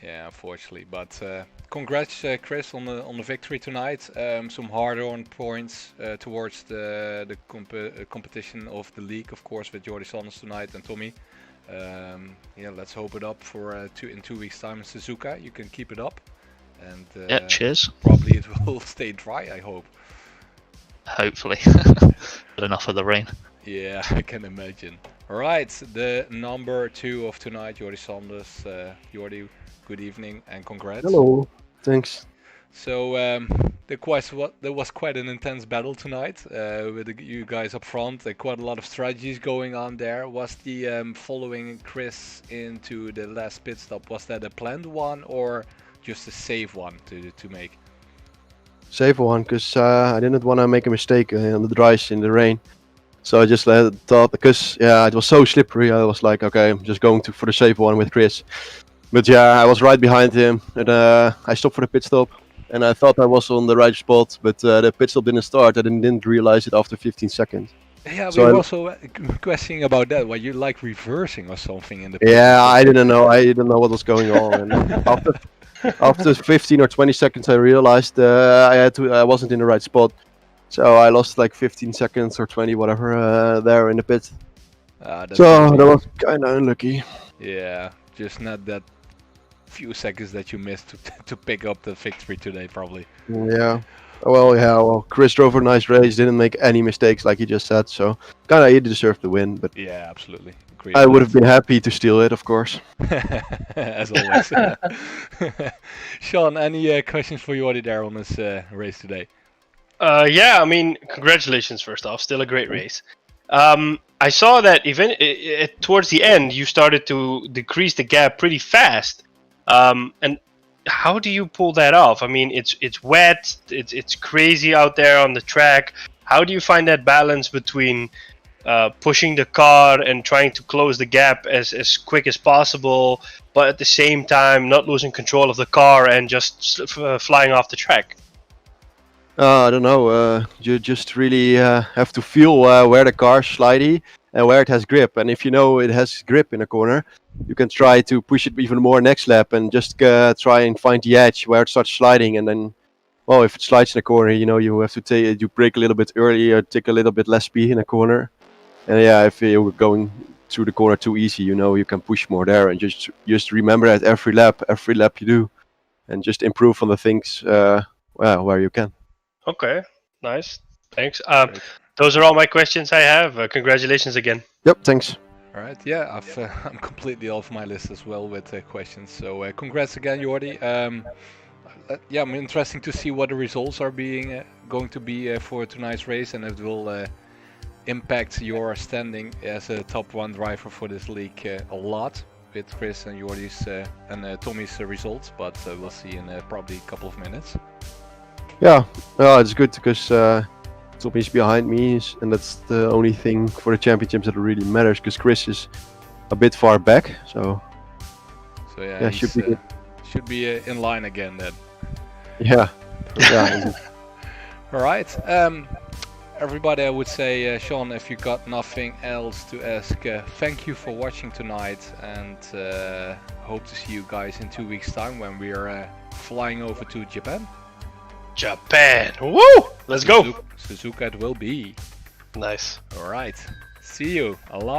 unfortunately. But congrats, Chris, on the victory tonight. Some hard-earned points towards the competition of the league, of course, with Jordi Sanders tonight and Tommy. Let's hope it up for in 2 weeks' time in Suzuka. You can keep it up, and cheers. Probably it will stay dry. I hope. Hopefully, but enough of the rain. Yeah, I can imagine. Alright, the number 2 of tonight, Jordi Sanders. Jordi, good evening and congrats. Hello, thanks. So, there was quite an intense battle tonight with you guys up front. Quite a lot of strategies going on there. Was the following Chris into the last pit stop, was that a planned one or just a safe one to make? Safe one, because I didn't want to make a mistake on the dries in the rain. So I just thought, because it was so slippery, I was like, okay, I'm just going for the safe one with Chris. But yeah, I was right behind him, and I stopped for the pit stop, and I thought I was on the right spot, but the pit stop didn't start. I didn't realize it after 15 seconds. Yeah, so we were also questioning about that. Were you reversing or something in the pit? Yeah, I didn't know. I didn't know what was going on. And after 15 or 20 seconds, I realized I wasn't in the right spot. So I lost like 15 seconds or 20, whatever, there in the pit. So that was kind of unlucky. Yeah, just not that few seconds that you missed to pick up the victory today, probably. Yeah. Well, Chris drove a nice race, didn't make any mistakes, like you just said. So kind of he deserved the win, but Yeah, absolutely. Agree I on would that. have been happy to steal it, of course. As always. Sean, any questions for Jordi there on this race today? Yeah, I mean, congratulations first off. Still a great race. I saw that towards the end you started to decrease the gap pretty fast. And how do you pull that off? I mean, it's wet, it's crazy out there on the track. How do you find that balance between pushing the car and trying to close the gap as quick as possible, but at the same time not losing control of the car and just flying off the track? I don't know. You just really have to feel where the car's slidey and where it has grip. And if you know it has grip in a corner, you can try to push it even more next lap and just try and find the edge where it starts sliding. And then, well, if it slides in a corner, you know you have to you brake a little bit early or take a little bit less speed in a corner. And yeah, if you're going through the corner too easy, you know you can push more there. And just remember that every lap you do, and just improve on the things where you can. Okay, nice. Thanks. Those are all my questions I have. Congratulations again. Yep, thanks. All right, yeah, I'm completely off my list as well with questions. So congrats again, Jordi. Yeah, I'm interested to see what the results are going to be for tonight's race, and it will impact your standing as a top 1 driver for this league a lot with Chris and Jordi's and Tommy's results. But we'll see in probably a couple of minutes. Yeah, it's good because Tommy's behind me, and that's the only thing for the championships that really matters. Because Chris is a bit far back, so yeah, should be good. Should be in line again then. Yeah. All right. Everybody, I would say, Sean, if you got nothing else to ask, thank you for watching tonight, and hope to see you guys in 2 weeks' time when we are flying over to Japan. Japan! Woo! Let's go! Suzuka it will be. Nice. All right. See you. Allah.